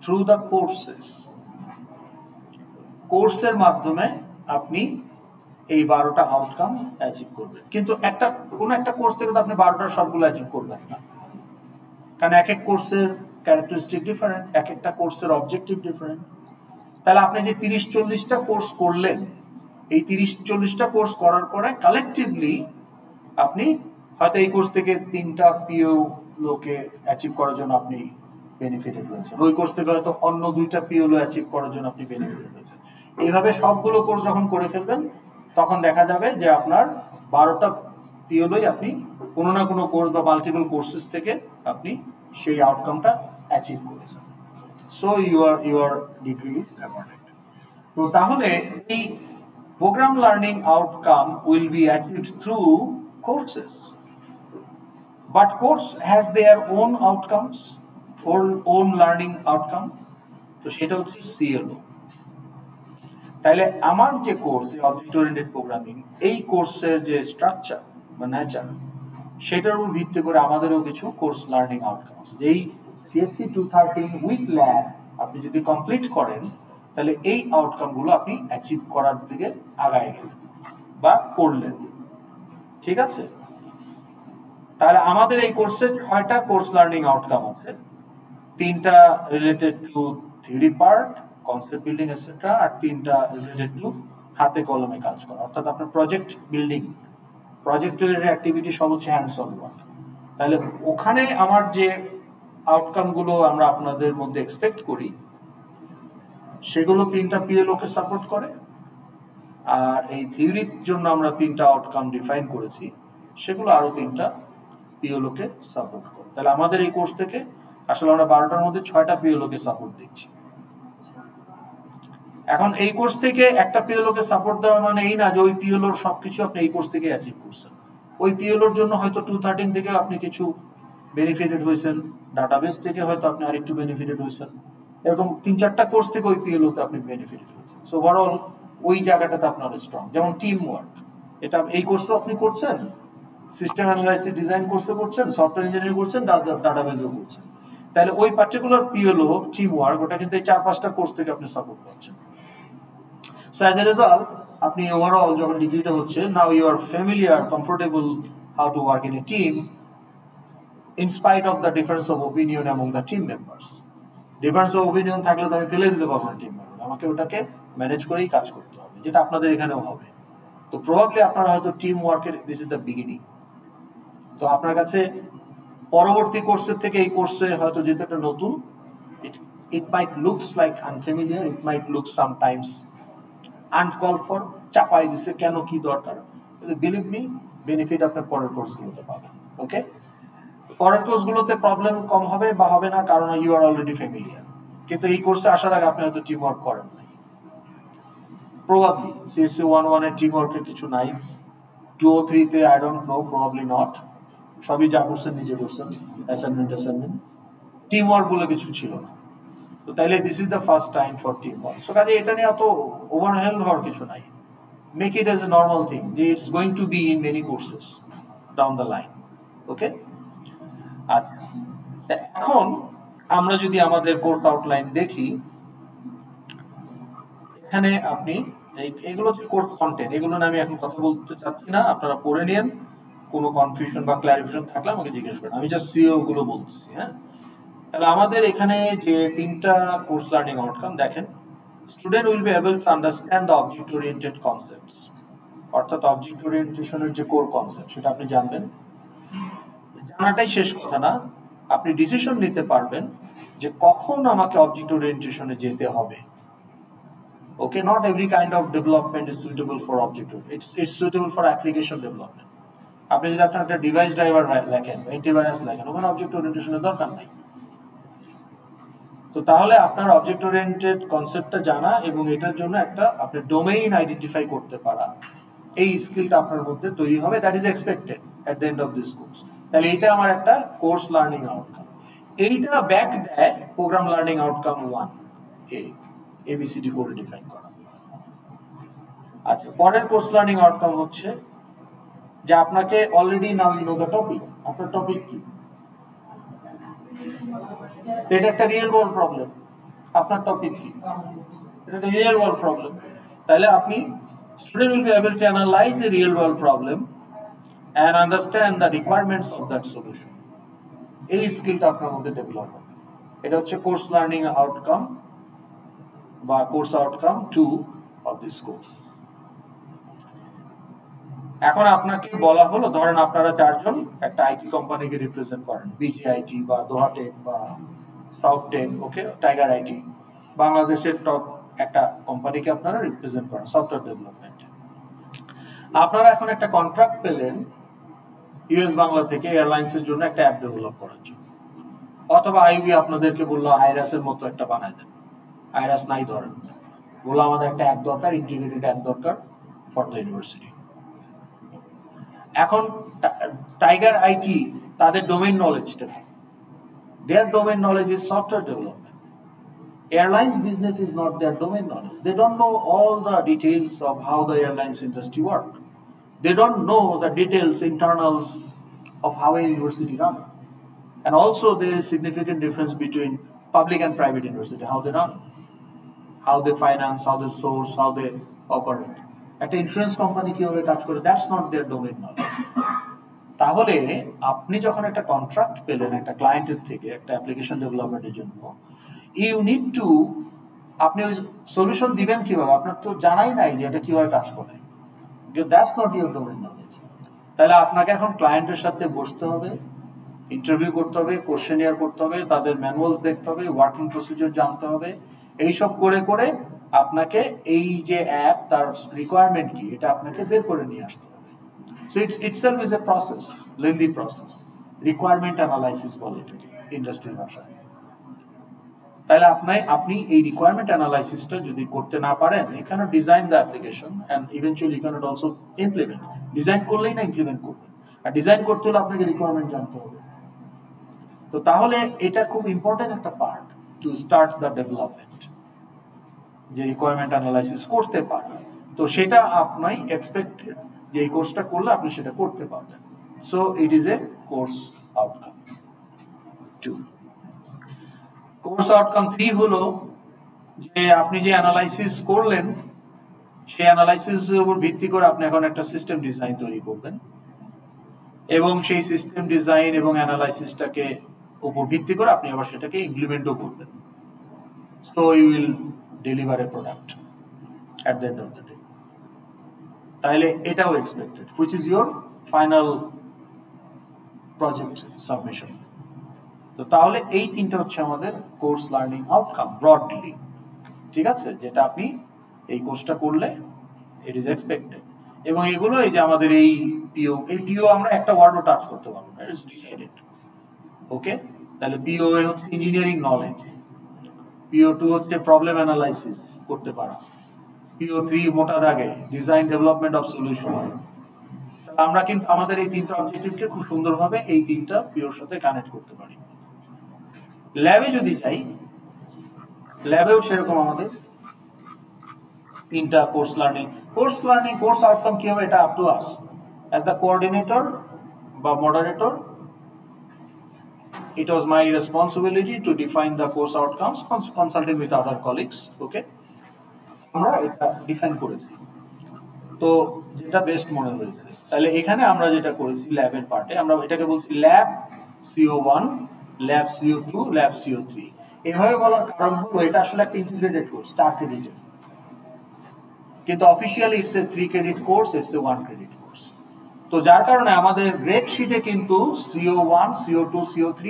A: Through the courses. কোর্সের মাধ্যমে আপনি এই 12টা আউটকাম অ্যাচিভ করবেন, কিন্তু কোনো একটা কোর্স থেকে তো আপনি 12টার সবগুলো অ্যাচিভ করবেন না, কারণ এক এক কোর্সের ক্যারেক্টারিস্টিক ডিফারেন্ট, এক একটা কোর্সের অবজেক্টিভ ডিফারেন্ট। তাহলে আপনি যে 30-40টা কোর্স করলেন, এই 30-40টা কোর্স করার পরে কালেকটিভলি আপনি হয়তো এই কোর্স থেকে 3টা পিও লোকে অ্যাচিভ করার জন্য আপনি বেনিফিটেড হয়েছেন, ওই কোর্স থেকে হয়তো অন্য 2টা পিও লো অ্যাচিভ করার জন্য আপনি বেনিফিটেড হয়েছেন। এইভাবে সবগুলো কোর্স যখন করে ফেলবেন, তখন দেখা যাবে যে আপনার 12টা পিওলোই আপনি কোনো না কোনো কোর্স বা মাল্টিপল কোর্সেস থেকে আপনি সেই আউটকামটা অ্যাচিভ করেছেন। So your degree is awarded. তো তাহলে এই programme learning outcome will be achieved through courses, but course has their own outcomes, own learning outcome. তো সেটা হচ্ছে সিএলও। তাইলে আমার যে কোর্স অবজেক্ট ওরিয়েন্টেড প্রোগ্রামিং, এই কোর্সের যে স্ট্রাকচার বা নেচার, সেটার উপর ভিত্তি করে আমাদেরও কিছু কোর্স লার্নিং আউটকাম আছে। এই সিএসসি 213 উইথ ল্যাব আপনি যদি কমপ্লিট করেন, তাহলে এই আউটকামগুলো আপনি অ্যাচিভ করার দিকে আগায় গেলেন বা করলেন। ঠিক আছে? তাহলে আমাদের এই কোর্সে 6টা কোর্স লার্নিং আউটকাম আছে, 3টা related to theory part, concept building etcetera, আর 3টা রিলেটেড টু হাতে কলমে কাজ করা, অর্থাৎ আপনার project building, project related activity সব হচ্ছে হ্যান্ডস অন ওয়ার্ক। তাহলে ওখানে আমার যে আউটকামগুলো আমরা আপনাদের মধ্যে এক্সপেক্ট করি, সেগুলো 3টা পিএলওকে সাপোর্ট করে, আর এই থিওরির জন্য আমরা 3টা আউটকাম ডিফাইন করেছি, সেগুলো আরো 3টা পিএলওকে সাপোর্ট করে। তাহলে আমাদের এই কোর্স থেকে আসলে আমরা 12টার মধ্যে 6টা পিএলওকে সাপোর্ট দিচ্ছি। এখন এই কোর্স থেকে একটা পিএলওকে সাপোর্ট দেওয়া মানে এই না যে ওই পিএলওর সবকিছু আপনি এই কোর্স থেকে অ্যাচিভ করছেন। ওই পিএলওর জন্য হয়তো 213 থেকে আপনি কিছু বেনিফিটেড হয়েছেন, ডাটাবেস থেকে হয়তো আপনি আরেকটু বেনিফিটেড হয়েছেন, এরকম 3-4টা কোর্স থেকে ওই পিএলওতে আপনি বেনিফিটেড হয়েছেন। সো ওভারঅল ওই জায়গাটাতে আপনার স্ট্রং। যেমন টিম ওয়ার্ক, এটা এই কোর্সও আপনি করছেন, সিস্টেম অ্যানালাইসিস ডিজাইন কোর্সও করছেন, সফটওয়্যার ইঞ্জিনিয়ারিং করছেন, ডাটাবেসও করছেন। তাহলে ওই পার্টিকুলার পিএলও টিম ওয়ার্ক, ওটা কিন্তু এই 4-5টা কোর্স থেকে আপনি সাপোর্ট পাচ্ছেন। So as a result, আপনি ওভারঅল যখন ডিগ্রিটা হচ্ছে, now you are familiar, comfortable how to work in a team in spite of the difference of opinion among the team members. Difference of opinion থাকলে তো আমি ফেলে দিতে পারবো না টিম মেম্বার, আমাকে ওটাকে ম্যানেজ করেই কাজ করতে হবে, যেটা আপনাদের এখানেও হবে। তো প্রবাবলি আপনারা হয়তো টিম ওয়ার্কের দিস ইজ দ্য বিগিনিং। তো আপনার কাছে পরবর্তী কোর্সের থেকে এই কোর্সে হয়তো যেটা একটা নতুন, it might looks like unfamiliar, it might look sometimes uncalled for, চাপাই দিছে, কেন কি দরকার, বিলিভ মি বেনিফিট আপনার পরের কোর্সগুলোতে পাবেন। ওকে, পরের কোর্সগুলোতে প্রবলেম কম হবে বা হবে না, কারণ ইউ আর অলরেডি ফ্যামিলিয়ার। কিন্তু এই কোর্সে আসার আগে আপনি হয়তো টিম ওয়ার্ক করেন নাই, প্রবাবলি সিএসসি 1-1 এর টিম ওয়ার্কের কিছু নাই, 2-3-তে I don't know, probably not, সবই যা করছেন নিজে করছেন, অ্যাসাইনমেন্ট টিম ওয়ার্ক বলে কিছু ছিল না। তো তাইলে this is the first time for team work. So কাজে এটা নিয়ে অত ওভারহেলড হওয়ার কিছু নাই, make it as a normal thing, it's going to be in many courses down the line. Okay, আচ্ছা, এখন আমরা যদি আমাদের কোর্স আউটলাইন দেখি, এখানে আপনি এগুলো হচ্ছে কোর্স কন্টেন্ট, এগুলো নিয়ে আমি এখন কথা বলতে চাচ্ছি না, আপনারা পড়ে নিন, কোনো কনফিউশন বা ক্লারিফিকেশন থাকলে আমাকে জিজ্ঞেস করেন, আমি জাস্ট সিও গুলো বলতেছি। হ্যাঁ, তাহলে আমাদের এখানে যে 3টা কোর্স লার্নিং আউটকাম দেখেন, student will be able to understand the object oriented concepts, অর্থাৎ অবজেক্ট ওরিয়েন্টেশনের যে কোর কনসেপ্ট সেটা আপনি জানবেন। জানাটাই শেষ কথা না, আপনি ডিসিশন নিতে পারবেন যে কখন আমাকে অবজেক্ট ওরিয়েন্টেশনে যেতে হবে। Okay, not every kind of development is suitable for object, it's suitable for application development. আপনি যদি আপনার একটা ডিভাইস ড্রাইভার লেখেন, অ্যান্টিভাইরাস লেখেন, ওখানে অবজেক্ট ওরিয়েন্টেশনের দরকার নাই। তো তাহলে আপনার অবজেক্ট ওরিয়েন্টেড কনসেপ্টটা জানা এবং এটার জন্য একটা আপনি ডোমেইন আইডেন্টিফাই করতে পারা, এই স্কিলটা আপনার মধ্যে তৈরি হবে, that is expected at the end of this course. তাহলে এটা আমার একটা কোর্স লার্নিং আউটকাম। এইটা ব্যাক দেয় প্রোগ্রাম লার্নিং আউটকাম 1 এবিসিডি করে ডিফাইন করা। আচ্ছা, পরের কোর্স লার্নিং আউটকাম হচ্ছে যে আপনাকে already now you know the topic. আপনার টপিক কি? এটা একটা রিয়েল ওয়ার্ল্ড প্রবলেম। আপনার টপিক কি? এটা একটা রিয়েল ওয়ার্ল্ড প্রবলেম। তাহলে আপনি student will be able to analyze a real world problem and understand the requirements of that solution. এই স্কিলটা আপনার মধ্যে ডেভেলপ হবে। এটা হচ্ছে কোর্স লার্নিং আউটকাম বা course outcome 2 of this course. এখন আপনাকে বলা হলো, ধরেন আপনারা 4 জন একটা আইটি কোম্পানিকে রিপ্রেজেন্ট করেন, বিজিআইটি বা দোহাটেক বা সাউথটেক, ওকে, টাইগার আইটি, বাংলাদেশের টপ একটা কোম্পানিকে আপনারা রিপ্রেজেন্ট করেন সফটওয়্যার ডেভেলপমেন্টে। আপনারা এখন একটা কন্ট্রাক্ট পেলেন ইউএস বাংলা থেকে এয়ারলাইন্সের জন্য একটা অ্যাপ ডেভেলপ করার জন্য, অথবা আইবি আপনাদেরকে বললো আইরাসের মতো একটা বানায় দেন। আইরাস নাই ধরেন, বললো আমাদের একটা অ্যাপ দরকার, ইন্টিগ্রেটেড অ্যাপ দরকার ফর দ্য ইউনিভার্সিটি। এখন টাইগার আইটি তাদের ডোমেইন নলেজটা, their domain knowledge is software development. Airlines business is not their domain knowledge. They don't know all the details of how the airlines industry work. They don't know the details, internals of how a university run. And also there is significant difference between public and private university, how they run, how they finance, how they source, how they operate. একটা insurance company কিভাবে কাজ করে, that's not their domain knowledge. তাহলে আপনি যখন একটা contract পেলেন একটা ক্লায়েন্টের থেকে একটা অ্যাপ্লিকেশন ডেভেলপমেন্টের জন্য, ইউ নিড টু, আপনি ওই সলিউশন দিবেন কিভাবে, আপনার তো জানাই নাই যে এটা কিভাবে কাজ করে, that's not your domain knowledge. তাহলে আপনাকে এখন ক্লায়েন্টের সাথে বসতে হবে, ইন্টারভিউ করতে হবে, কোশ্চেনিয়ার করতে হবে, তাদের ম্যানুয়ালস দেখতে হবে, ওয়ার্কিং প্রসিডিউর জানতে হবে। এইসব করে করে আপনাকে এই যে অ্যাপ তার রিকোয়ারমেন্ট কি এটা আপনাকে বের করে নিয়ে আসতে হবে। So itself is a process, lengthy process, requirement analysis বলে এটাকে ইন্ডাস্ট্রির ভাষায়। তাহলে আপনি এই রিকোয়ারমেন্ট অ্যানালাইসিসটা যদি করতে না পারেন, এখানে design the application and eventually can also implement. Design করলেই না ইমপ্লিমেন্ট করবেন, আর ডিজাইন করতে হলে আপনাকে রিকোয়ারমেন্ট জানতে হবে। তো তাহলে এটা খুব ইম্পর্টেন্ট একটা part to start the development, যে রিকোয়ারমেন্ট অ্যানালাইসিস করতে পারেন। তো সেটা আপনি এক্সপেক্টেড যে এই কোর্সটা করলে আপনি সেটা করতে পারবেন। So it is a course outcome 2। Course outcome 3 হলো যে আপনি যে অ্যানালাইসিস করলেন সেই অ্যানালাইসিসের উপর ভিত্তি করে আপনি এখন একটা সিস্টেম ডিজাইন তৈরি করবেন, এবং সেই সিস্টেম ডিজাইন এবং অ্যানালাইসিসটাকে উপর ভিত্তি করে আপনি আবার সেটাকে ইমপ্লিমেন্টও করবেন। So you will deliver a product at the end of the day. তাহলে এটাও expected, which is your final project submission. তো তাহলে এই তিনটা হচ্ছে আমাদের কোর্স লার্নিং আউটকাম ব্রডলি, ঠিক আছে, যেটা আপনি এই কোর্সটা করলে ইট ইজ এক্সপেক্টেড। এবং এগুলো এই যে আমাদের এই পিও আমরা একটা ওয়ার্ডও টাচ করতে পারবো না, ইট ইজ ডিসাইডেড, ওকে। তাহলে পিও হচ্ছে ইঞ্জিনিয়ারিং নলেজ, PO2 হচ্ছে প্রবলেম অ্যানালাইসিস করতে পারা, PO3 মোটা দাগে ডিজাইন ডেভেলপমেন্ট অফ সলিউশন। আমরা কিন্তু আমাদের এই তিনটা অবজেক্টিভকে খুব সুন্দরভাবে এই তিনটা পিওর সাথে কানেক্ট করতে পারি। ল্যাবে যদি যাই, ল্যাবেও সেরকম আমাদের তিনটা কোর্স কোর্স আউটকাম কি হবে এটা up to us as the coordinator বা moderator. It was my responsibility to define the course outcomes, consulting with other colleagues. Okay, আমরা এটা ডিফাইন করেছি, তো যেটা বেস্ট মনে হয়েছে। তাহলে এখানে আমরা যেটা করেছি ল্যাবের পার্টে, আমরা এটাকে বলছি lab CO1, lab CO2, lab CO3। এভাবে বলার কারণ হলো এটা আসলে একটা ইন্টিগ্রেটেড কোর্স, 4 ক্রেডিটের, কিন্তু officially it's a 3 credit course, it's a 1 credit course. তো যার কারণে আমাদের গ্রেড শিটে কিন্তু CO1, CO2, CO3,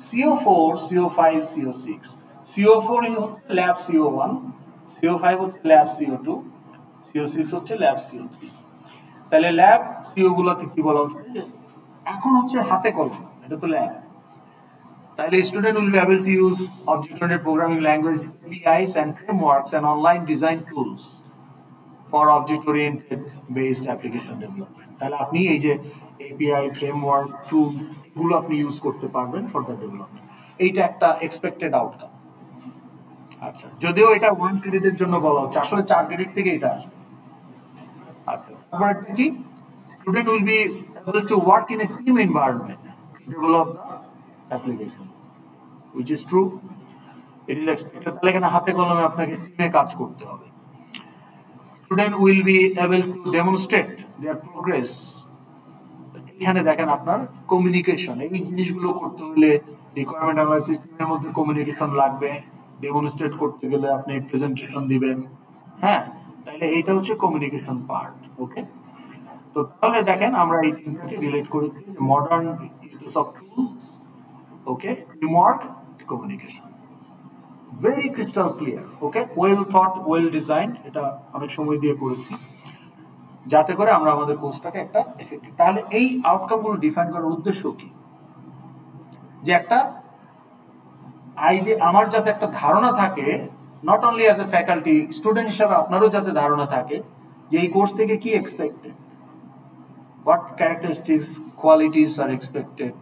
A: CO4, CO5, CO6, CO4 হচ্ছে ল্যাব CO1, CO5 হচ্ছে ল্যাব CO2, CO6 হচ্ছে ল্যাব CO3। তাহলে ল্যাব CO গুলোকে কি বলা হচ্ছে, এখন হচ্ছে হাতে কলম, এটা তো ল্যাব। তাহলে student will be able to use object oriented programming language, APIs and frameworks and online design tools for object oriented based application development. তাহলে আপনি এই যে এপিআই ফ্রেমওয়ার্ক টুলস এগুলো আপনি ইউজ করতে পারবেন ফর দ্য ডেভেলপমেন্ট। এইটা একটা এক্সপেক্টেড আউটকাম। আচ্ছা, যদিও এটা 1 ক্রেডিটের জন্য বলা হচ্ছে, আসলে 4 ক্রেডিট থেকে এটা আসবে। আচ্ছা, তারপর একটা কি, student will be able to work in a team environment develop the application, which is true. It is expected. তাহলে এখানে হাতে কলমে আপনাকে টিমে কাজ করতে হবে। Student will be able to demonstrate their progress. এখানে দেখেন আপনার কমিউনিকেশন, এই জিনিসগুলো করতে হলে রিকোয়ারমেন্ট অ্যানালাইসিস টিমের মধ্যে কমিউনিকেশন লাগবে, ডেমনস্ট্রেট করতে গেলে আপনি প্রেজেন্টেশন দিবেন। হ্যাঁ, তাহলে এইটা হচ্ছে কমিউনিকেশন পার্ট। ওকে, তো তাহলে দেখেন আমরা এই তিনটাকে রিলেট করেছি, modern use of tools, okay, teamwork, communication. Very crystal clear. Okay, well thought, well design, এটা অনেক সময় দিয়ে করেছি যাতে করে আমরা আমাদের কোর্সটাকে একটা এফেক্টিভ। তাহলে এই আউটকামগুলো ডিফাইন করার উদ্দেশ্য কি, যে একটা আইডিয়া, আমার যাতে একটা ধারণা থাকে, not only as a faculty, student হিসাবে আপনারও যাতে ধারণা থাকে যে এই কোর্স থেকে কি expected, what characteristics, qualities are expected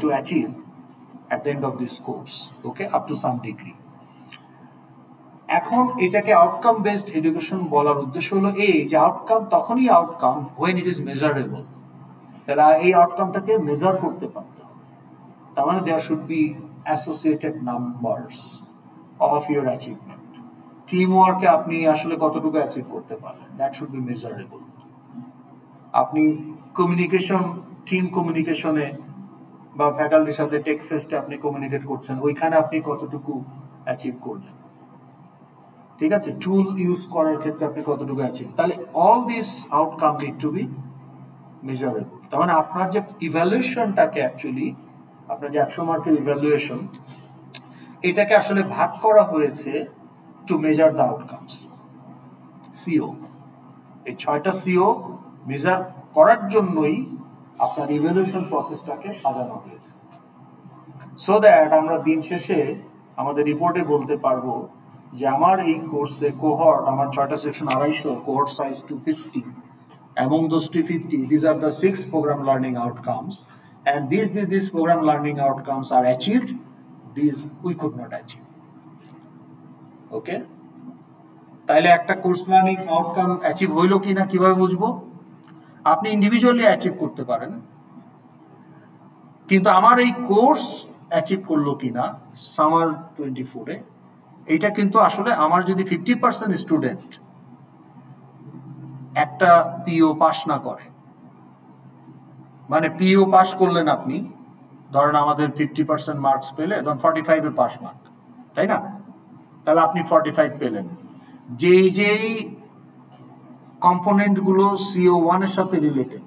A: to achieve at the end of this course, okay, up to some degree. এখন এটাকে আউটকাম বেসড এডুকেশন বলার উদ্দেশ্য হলো এই যে আউটকাম তখনই outcome when it is measurable। তাহলে এই আউটকামটাকে মেজার করতে পারতে হবে, তার মানে there should be associated numbers of your achievement. Team ওয়ার্কে আপনি আসলে কতটুকু অ্যাচিভ করতে পারলেন, দ্যাট শুড বি মেজারেবল। আপনি কমিউনিকেশন, টিম কমিউনিকেশনে বা ফ্যাকাল্টির সাথে টেক ফেস্টে আপনি কমিউনিকেট করছেন, ওইখানে আপনি কতটুকু অ্যাচিভ করলেন, ঠিক আছে, টুল ইউজ করার ক্ষেত্রে আপনি কতটুকু অ্যাচিভ। তাহলে all this outcome need to be measurable. তার মানে আপনার যে ইভ্যালুয়েশনটাকে অ্যাকচুয়ালি, আপনার যে 100 মার্কের ইভ্যালুয়েশন, এটাকে আসলে ভাগ করা হয়েছে to measure the outcomes, CO. এই 6টা সিও মেজার করার জন্যই আপনার ইভ্যালুয়েশন প্রসেসটাকে সাজানো হয়েছে, সো দ্যাট আমরা দিন শেষে আমাদের রিপোর্টে বলতে পারবো যে আমার এই কোর্সে কোহর্ট, আমার 6টা section 250, cohort size 250, among those 250 these are the 6 program learning outcomes, and these program learning outcomes are achieved, these we could not achieve. Okay, তাইলে একটা কোর্স লার্নিং আউটকাম অ্যাচিভ হইলো কিনা কিভাবে বুঝবো? আপনি ইন্ডিভিজুয়ালি অ্যাচিভ করতে পারেন, কিন্তু আমার এই কোর্স অ্যাচিভ করলো কিনা সামার 24-এ, এইটা কিন্তু আসলে আমার যদি 50% স্টুডেন্ট একটা পিও পাস না করে, মানে পিও পাস করলেন আপনি, ধরেন আমাদের 50% মার্কস পেলে, ধরেন 45-এ পাস মার্ক, তাই না? তাহলে আপনি 45 পেলেন, যেই কম্পোনেন্টগুলো CO1 এর সাথে রিলেটেড,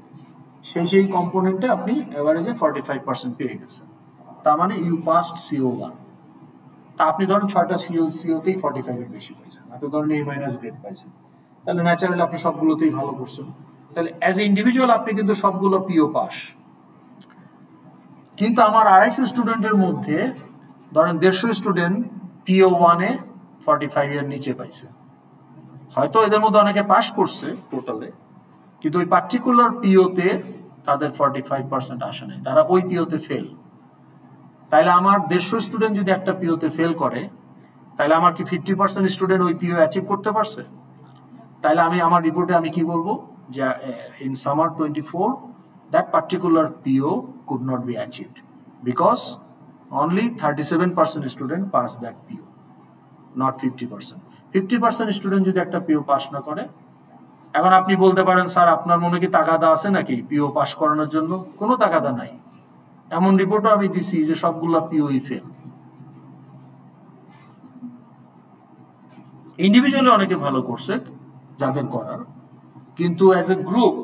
A: সেই কম্পোনেন্টে আপনি এভারেজে 45% পেয়ে গেছেন, তার মানে ইউ পাসড CO1। তা আপনি ধরেন 6টা সিওতেই 45 এর বেশি পাইছেন, আপনি ধরেন A- গ্রেড পাইছেন, তাহলে ন্যাচারালি আপনি সবগুলোতেই ভালো করছেন। তাহলে অ্যাজ এ ইন্ডিভিজুয়াল আপনি কিন্তু সবগুলো পিও পাস। কিন্তু আমার 250 স্টুডেন্টের মধ্যে ধরেন 150 স্টুডেন্ট PO1-এ 45 এর নিচে পাইছে, হয়তো এদের মধ্যে অনেকে পাস করছে টোটালে, কিন্তু ওই পার্টিকুলার পিওতে তাদের 45% আসে নাই, তারা ওই পিওতে ফেল। তাইলে আমার 150 স্টুডেন্ট যদি একটা পিওতে ফেল করে, তাহলে আমার কি 50% স্টুডেন্ট ওই পিও অ্যাচিভ করতে পারছে? তাহলে আমি আমার রিপোর্টে আমি কি বলবো, যে in summer 24 that particular PO could not be achieved because only 37% student passed that PO, not 50%। 50% student যদি একটা পিও পাস না করে, এখন আপনি বলতে পারেন স্যার আপনার মনে কি তাগাদা আছে নাকি পিও পাস করানোর জন্য? কোনো তাগাদা নাই। এমন রিপোর্টও আমি দিছি যে সবগুলা পিওই ফেল। ইন্ডিভিজুয়ালি অনেকে ভালো করছে যাদের করার, কিন্তু as a group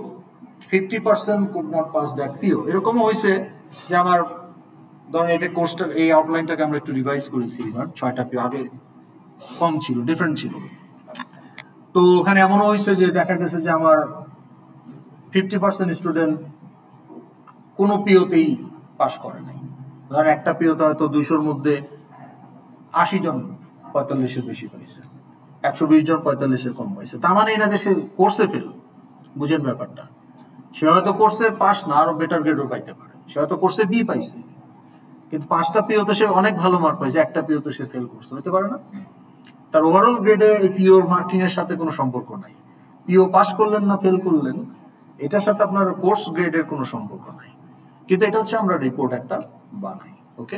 A: 50% could not pass that PO। এরকমও হয়েছে যে আমার ধরেন এটা কোর্সটা, এই আউটলাইনটাকে আমরা একটু রিভাইজ করেছি এবার, 6টা পিও আগে কম ছিল, ডিফারেন্ট ছিল। তো ওখানে এমনও হয়েছে যে দেখা গেছে যে আমার 50% স্টুডেন্ট কোনো পিওতেই পাস করে নাই। ধরেন একটা পিওতে হয়তো 200-র মধ্যে 80 জন 45-এর বেশি পাইছে, 120 জন 45-এর কম পাইছে, তার মানে এই না যে সে কোর্সে ফেল। বুঝেন ব্যাপারটা? সে হয়তো কোর্সে পাস না, আরো বেটার গ্রেডও পাইতে পারে। সে হয়তো কোর্সে বি পাইছে, কিন্তু 5টা পিওতে সে অনেক ভালো মার্ক পাইছে, একটা পিওতে সে ফেল করছে, হতে পারে না? তার ওভারঅল গ্রেডে এই পিওর মার্কিং এর সাথে কোনো সম্পর্ক নাই। পিও পাস করলেন না ফেল করলেন, এটার সাথে আপনার কোর্স গ্রেডের কোনো সম্পর্ক নাই। কিন্তু এটা হচ্ছে আমরা রিপোর্ট একটা বানাই। ওকে,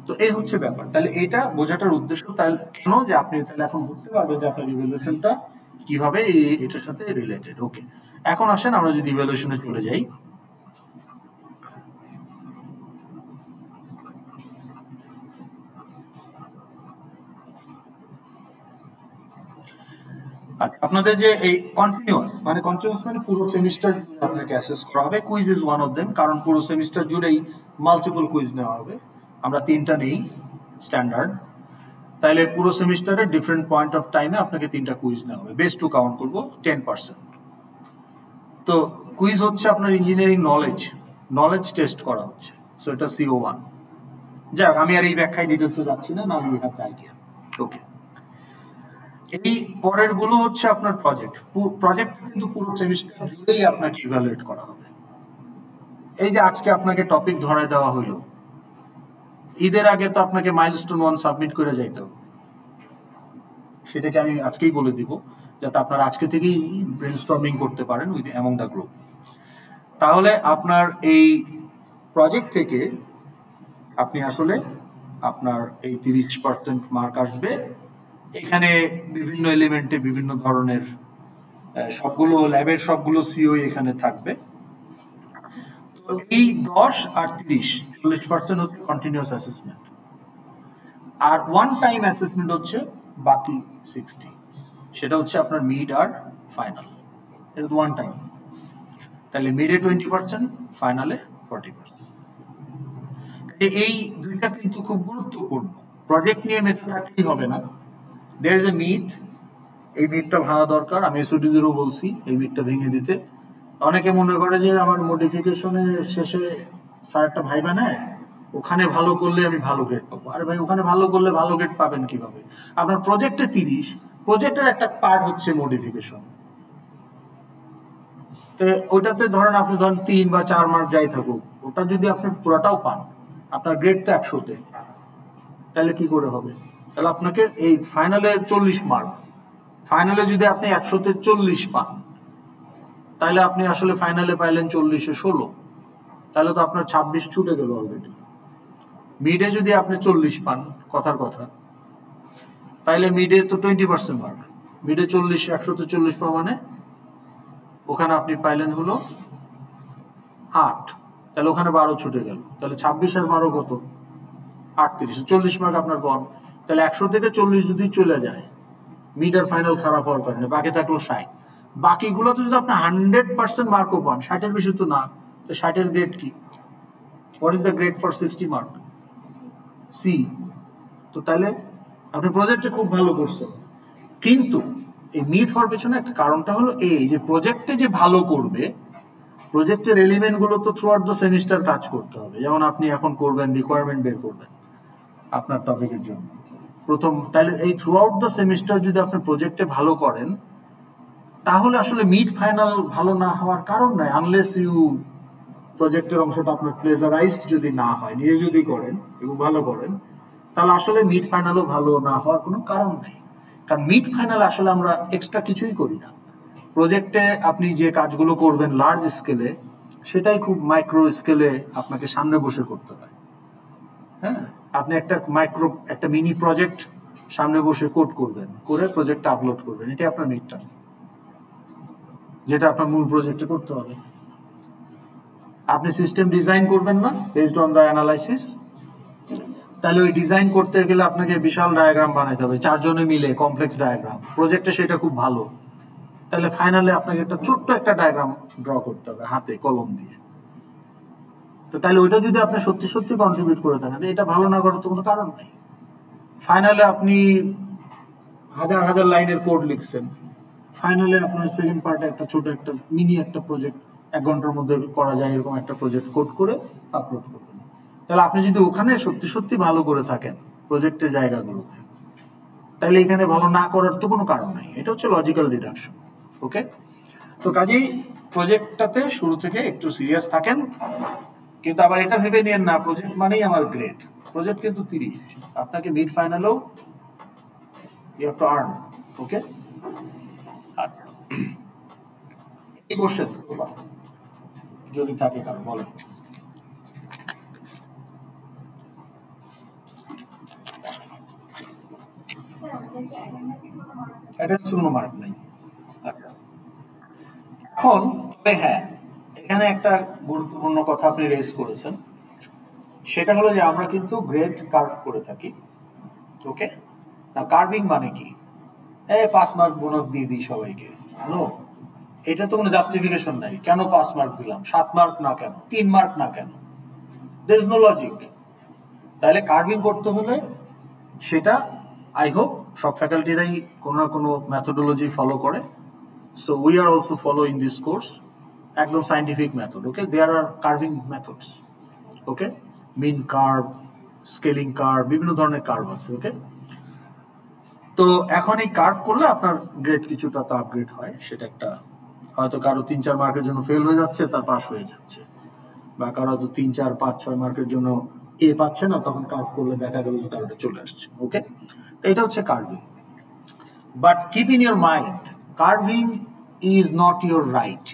A: তো এই হচ্ছে ব্যাপার। তাহলে এটা বোঝাটার উদ্দেশ্য তাহলে কেন, যে আপনি তাহলে এখন বুঝতে পারবেন যে আপনার ইভ্যালুয়েশনটা কিভাবে এটার সাথে রিলেটেড। ওকে, এখন আসেন আমরা যদি ইভ্যালুয়েশনে চলে যাই। আপনাদের যে এই কন্টিনিউয়াস মানে পুরো সেমিস্টার আপনাকে অ্যাসেস করা হবে। Quiz is one of them, কারণ পুরো সেমিস্টার জুড়েই মাল্টিপল কুইজ নেওয়া হবে। আমরা 3টা নেই স্ট্যান্ডার্ড, তাহলে পুরো সেমিস্টারে ডিফারেন্ট পয়েন্ট অফ টাইমে আপনাকে 3টা কুইজ নেওয়া হবে। বেস টু কাউন্ট করবো 10%। তো কুইজ হচ্ছে আপনার ইঞ্জিনিয়ারিং নলেজ টেস্ট করা হচ্ছে। সো এটা CO1। যাক, আমি আর এই ব্যাখ্যায় ডিটেলসে যাচ্ছি না, না ইউ হ্যাভ দ্য আইডিয়া। ওকে, এই পরের গুলো হচ্ছে আপনার প্রজেক্ট কিন্তু পুরো সেমিস্টার জুড়েই আপনাকে ইভালুয়েট করা হবে। এই যে আজকে আপনাকে টপিক ধরায় দেওয়া হলো, ঈদের আগে তো আপনাকে মাইলস্টোন 1 সাবমিট করে যাইতে হবে। সেটাকে আমি আজকেই বলে দিব, যাতে আপনারা আজকে থেকেই ব্রেনস্টর্মিং করতে পারেন উইথ অ্যামং দ্য গ্রুপ। তাহলে আপনার এই প্রজেক্ট থেকে আপনি আসলে আপনার এই 30% মার্ক আসবে। এখানে বিভিন্ন এলিমেন্টে বিভিন্ন ধরনের সবগুলো ল্যাবের সবগুলো সিও এখানে থাকবে। তো এই 10 আর 30 40% হচ্ছে কন্টিনিউয়াস অ্যাসেসমেন্ট, আর ওয়ান টাইম অ্যাসেসমেন্ট হচ্ছে বাকি 60। সেটা হচ্ছে আপনার মিড আর ফাইনাল। এটা তো ওয়ান টাইম। তাহলে মিডে 20%, ফাইনালে 40%। এই দুইটা কিন্তু খুব গুরুত্বপূর্ণ। প্রজেক্ট নিয়ে মেতে থাকলেই হবে না, দেয়ার ইজ এ মিথ। এই মিথটা ভাঙা দরকার। আমি এসওডিদেরও বলছি এই মিথটা ভেঙে দিতে। অনেকে মনে করে যে আমার মডিফিকেশনের শেষে স্যার একটা ভাইবা নেয়, ওখানে ভালো করলে আমি ভালো গ্রেড পাবো। আরে ভাই, ওখানে ভালো করলে ভালো গ্রেড পাবেন কিভাবে? আপনার প্রজেক্টে 30, প্রজেক্টের একটা পার্ট হচ্ছে মডিফিকেশন। তো ওইটাতে ধরেন আপনি 3 বা 4 মার্ক যাই থাকুক, ওটা যদি আপনি পুরোটাও পান, আপনার গ্রেড তো 100-তে, তাহলে কি করে হবে? তাহলে আপনাকে এই ফাইনালে 40 মার্ক, ফাইনালে যদি আপনি 100-তে 40 পান, তাহলে আপনি আসলে ফাইনালে পাইলেন 40-এ 16, তাহলে তো আপনার 26 ছুটে গেল অলরেডি। মিডে যদি আপনি 40 পান, কথার কথা, তাহলে মিডে তো 20% মার্ক। মিডে 40, 100-তে 40 পাওয়া মানে ওখানে আপনি পাইলেন হলো 8, তাহলে ওখানে 12 ছুটে গেল। তাহলে 26 আর 12 কত? 38, 40 মার্ক আপনার কম। তাহলে 100 থেকে 40 যদি চলে যায়, মিড আর ফাইনাল খারাপ হওয়ার কারণে বাকি থাকলো 60। বাকিগুলো তো যদি আপনি 100% মার্কও পান, 60-এর বেশি তো না, তো 60-এর গ্রেড কি? What is the grade for 60 mark? C. তো তাহলে আপনি প্রজেক্টে খুব ভালো করছেন, কিন্তু এই মিথ হওয়ার পেছনে একটা কারণটা হলো এই যে প্রজেক্টে যে ভালো করবে, প্রজেক্টের এলিমেন্ট গুলো তো থ্রু আউট দ্য সেমিস্টার কাজ করতে হবে। যেমন আপনি এখন করবেন রিকোয়ারমেন্ট বের করবেন আপনার টপিকের জন্য প্রথম, তাহলে এই থ্রু আউট দ্য সেমিস্টার যদি আপনি প্রজেক্টে ভালো করেন, তাহলে আসলে মিড ফাইনাল ভালো না হওয়ার কারণ নাই, আনলেস ইউ প্রজেক্টের অংশটা আপনার প্লেজারাইজড যদি না হয়, নিজে যদি করেন এবং ভালো করেন, তাহলে আসলে মিড ফাইনালও ভালো না হওয়ার কোনো কারণ নেই। কারণ মিড ফাইনাল আসলে আমরা এক্সট্রা কিছুই করি না। প্রজেক্টে আপনি যে কাজগুলো করবেন লার্জ স্কেলে, সেটাই খুব মাইক্রো স্কেলে আপনাকে সামনে বসে করতে হয়। হ্যাঁ, আপনি একটা মিনি প্রজেক্ট সামনে বসে কোড করবেন, করে প্রজেক্টটা আপলোড করবেন, এটা আপনার মিড টার্ম, যেটা আপনার মূল প্রজেক্টে করতে হবে। আপনি সিস্টেম ডিজাইন করবেন না বেসড অন দ্য অ্যানালাইসিস, তাহলে ওই ডিজাইন করতে গেলে আপনাকে বিশাল ডায়াগ্রাম বানাইতে হবে, 4 জনে মিলে কমপ্লেক্স ডায়াগ্রাম। প্রজেক্টে সেটা খুব ভালো, তাহলে ফাইনালে আপনাকে একটা ছোট্ট একটা ডায়াগ্রাম ড্র করতে হবে হাতে কলম দিয়ে। তো তাহলে ওইটা যদি আপনি সত্যি সত্যি কন্ট্রিবিউট করে থাকেন, এটা ভালো না করার তো কোনো কারণ নেই। ফাইনালে আপনি হাজার হাজার লাইনের কোড লিখছেন, ফাইনালে আপনার সেকেন্ড পার্টে একটা ছোট একটা মিনি একটা প্রজেক্ট 1 ঘন্টার মধ্যে করা যায়, এরকম একটা প্রজেক্ট কোড করে আপলোড করবেন। তাহলে আপনি যদি ওখানে সত্যি সত্যি ভালো করে থাকেন প্রজেক্টের জায়গাগুলোতে, তাহলে এখানে ভালো না করার তো কোনো কারণ নাই, এটা হচ্ছে লজিক্যাল ডিডাকশন। ওকে, তো কাজেই প্রজেক্টটাতে শুরু থেকে একটু সিরিয়াস থাকেন, কিন্তু আবার এটা ভেবে নিয়েন না প্রজেক্ট মানেই আমার গ্রেড। প্রজেক্ট কিন্তু 30, আপনাকে মিড ফাইনালেও you have to earn. Okay, আচ্ছা এই কোশ্চেন যদি থাকে কারো বলেন। অ্যাটেন্ডেন্স কোনো মার্ক নাই। আচ্ছা, এখন হ্যাঁ, এখানে একটা গুরুত্বপূর্ণ কথা আপনি রেজ করেছেন, সেটা হলো যে আমরা কিন্তু গ্রেড কার্ভ করে থাকি। ওকে, না কার্ভিং মানে কি? 5 মার্ক বোনাস দিয়ে দিই সবাইকে? নো, এটা তো কোনো জাস্টিফিকেশন নাই। কেন 5 মার্ক দিলাম, 7 মার্ক না কেন, 3 মার্ক না কেন? There is no logic. তাহলে কার্ভিং করতে হলে সেটা আই হোপ সব ফ্যাকাল্টিরাই কোনো না কোনো ম্যাথোডোলজি ফলো করে। So we are also follow in this course একদম সাইন্টিফিক মেথড। ওকে, দেয়ার আর কার্ভিং মেথডস। ওকে, মিন কার্ভ, স্কেলিং কার্ভ, বিভিন্ন ধরনের কার্ভ আছে। ওকে, তো এখন এই কার্ভ করলে আপনার গ্রেড কিছুটা তো আপগ্রেড হয়। সেটা একটা হয়তো কারো 3-4 মার্কের জন্য ফেল হয়ে যাচ্ছে, তার পাস হয়ে যাচ্ছে, বা কারো হয়তো 3-4-5-6 মার্কের জন্য এ পাচ্ছে না, তখন কার্ভ করলে দেখা গেল যে তার ওটা চলে আসছে। ওকে, তো এটা হচ্ছে carving. But keep in your mind, carving is not your right,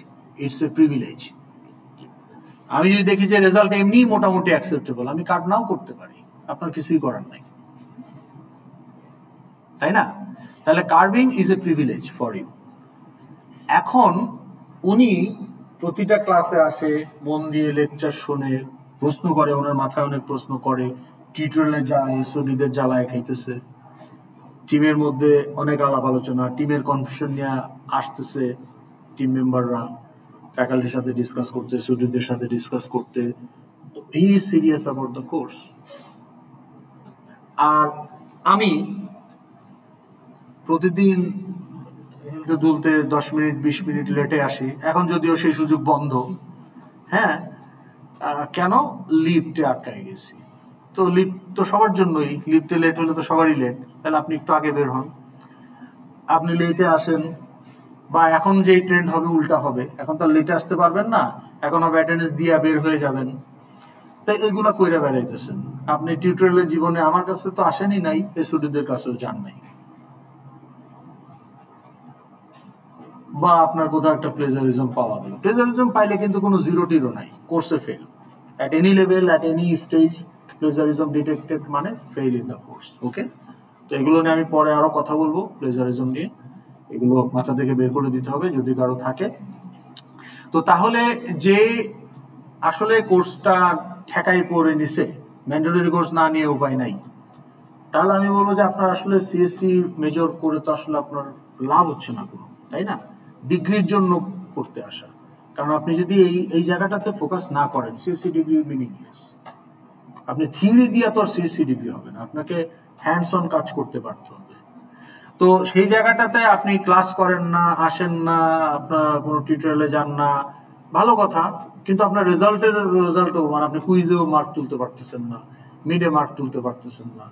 A: it's a privilege. আমি যদি দেখি যে রেজাল্ট এমনি মোটামুটি অ্যাকসেপ্টেবল, আমি কার্ভ নাও করতে পারি, আপনার কিছুই করার নাই, তাই না? তাহলে curving is a privilege for you. এখন উনি প্রতিটা ক্লাসে আসে, মন দিয়ে লেকচার শোনে, প্রশ্ন করে, ওনার মাথায় অনেক প্রশ্ন করে, টিউটোরিয়ালে যায়, স্টুডেন্টদের জ্বালায় খাইতেছে, টিমের মধ্যে অনেক আলাপ আলোচনা, টিমের কনফিউশন নিয়ে আসতেছে, টিম মেম্বাররা ফ্যাকাল্টির সাথে ডিসকাস করতে, স্টুডেন্টদের সাথে ডিসকাস করতে। He is serious about the course. আর আমি প্রতিদিন দুলতে 10 মিনিট 20 মিনিট লেটে আসি, এখন যদিও সেই সুযোগ বন্ধ। হ্যাঁ, কেন? লিফটে আটকায় গেছি। তো লিফট তো সবার জন্যই, লিফটে লেট হলে তো সবারই লেট, তাহলে আপনি একটু আগে বের হন। আপনি লেটে আসেন, বা এখন যেই ট্রেন্ড হবে উল্টা হবে, এখন তো লেটে আসতে পারবেন না, এখন হবে অ্যাটেন্ডেন্স দিয়ে বের হয়ে যাবেন। তাই এগুলা কইরা বেড়াইতেছেন। আপনি টিউটোরিয়ালের জীবনে আমার কাছে তো আসেনই নাই, স্টুডেন্টদের কাছেও যান নাই, বা আপনার কোথাও একটা প্লেজারিজম পাওয়া গেল। প্লেজারিজম পাইলে কিন্তু কোনো জিরো টিরো নাই, কোর্সে fail. At any level, at any stage, plagiarism detected মানে ফেল ইন দ্য কোর্স। ওকে, তো এগুলো নিয়ে আমি পরে আরো কথা বলবো, প্লেজারিজম নিয়ে। এগুলো মাথা থেকে বের করে দিতে হবে যদি কারো থাকে। তো তাহলে যে আসলে কোর্সটা ঠেকাই পড়ে নিছে, ম্যান্ডেটরি কোর্স না নিয়ে উপায় নাই, তাহলে আমি বলবো যে আপনার আসলে সিএসসি মেজর করে তো আসলে আপনার লাভ হচ্ছে না কোনো, তাই না? ডিগ্রির জন্য করতে আসা, কারণ আপনি যদি এই জায়গাটাতে ফোকাস না করেন, সিএসসি ডিগ্রি মিনিংলেস। আপনি থিওরি দিয়ে তো আর সিএসসি ডিগ্রি হবে না, আপনাকে হ্যান্ডস অন কাজ করতে পারতে হবে। তো সেই জায়গাটাতে আপনি ক্লাস করেন না, আসেন না, আপনার কোনো টিউটোরিয়ালে যান না, ভালো কথা, কিন্তু আপনার রেজাল্টও মানে আপনি কুইজেও মার্ক তুলতে পারতেছেন না, মিডে মার্ক তুলতে পারতেছেন না।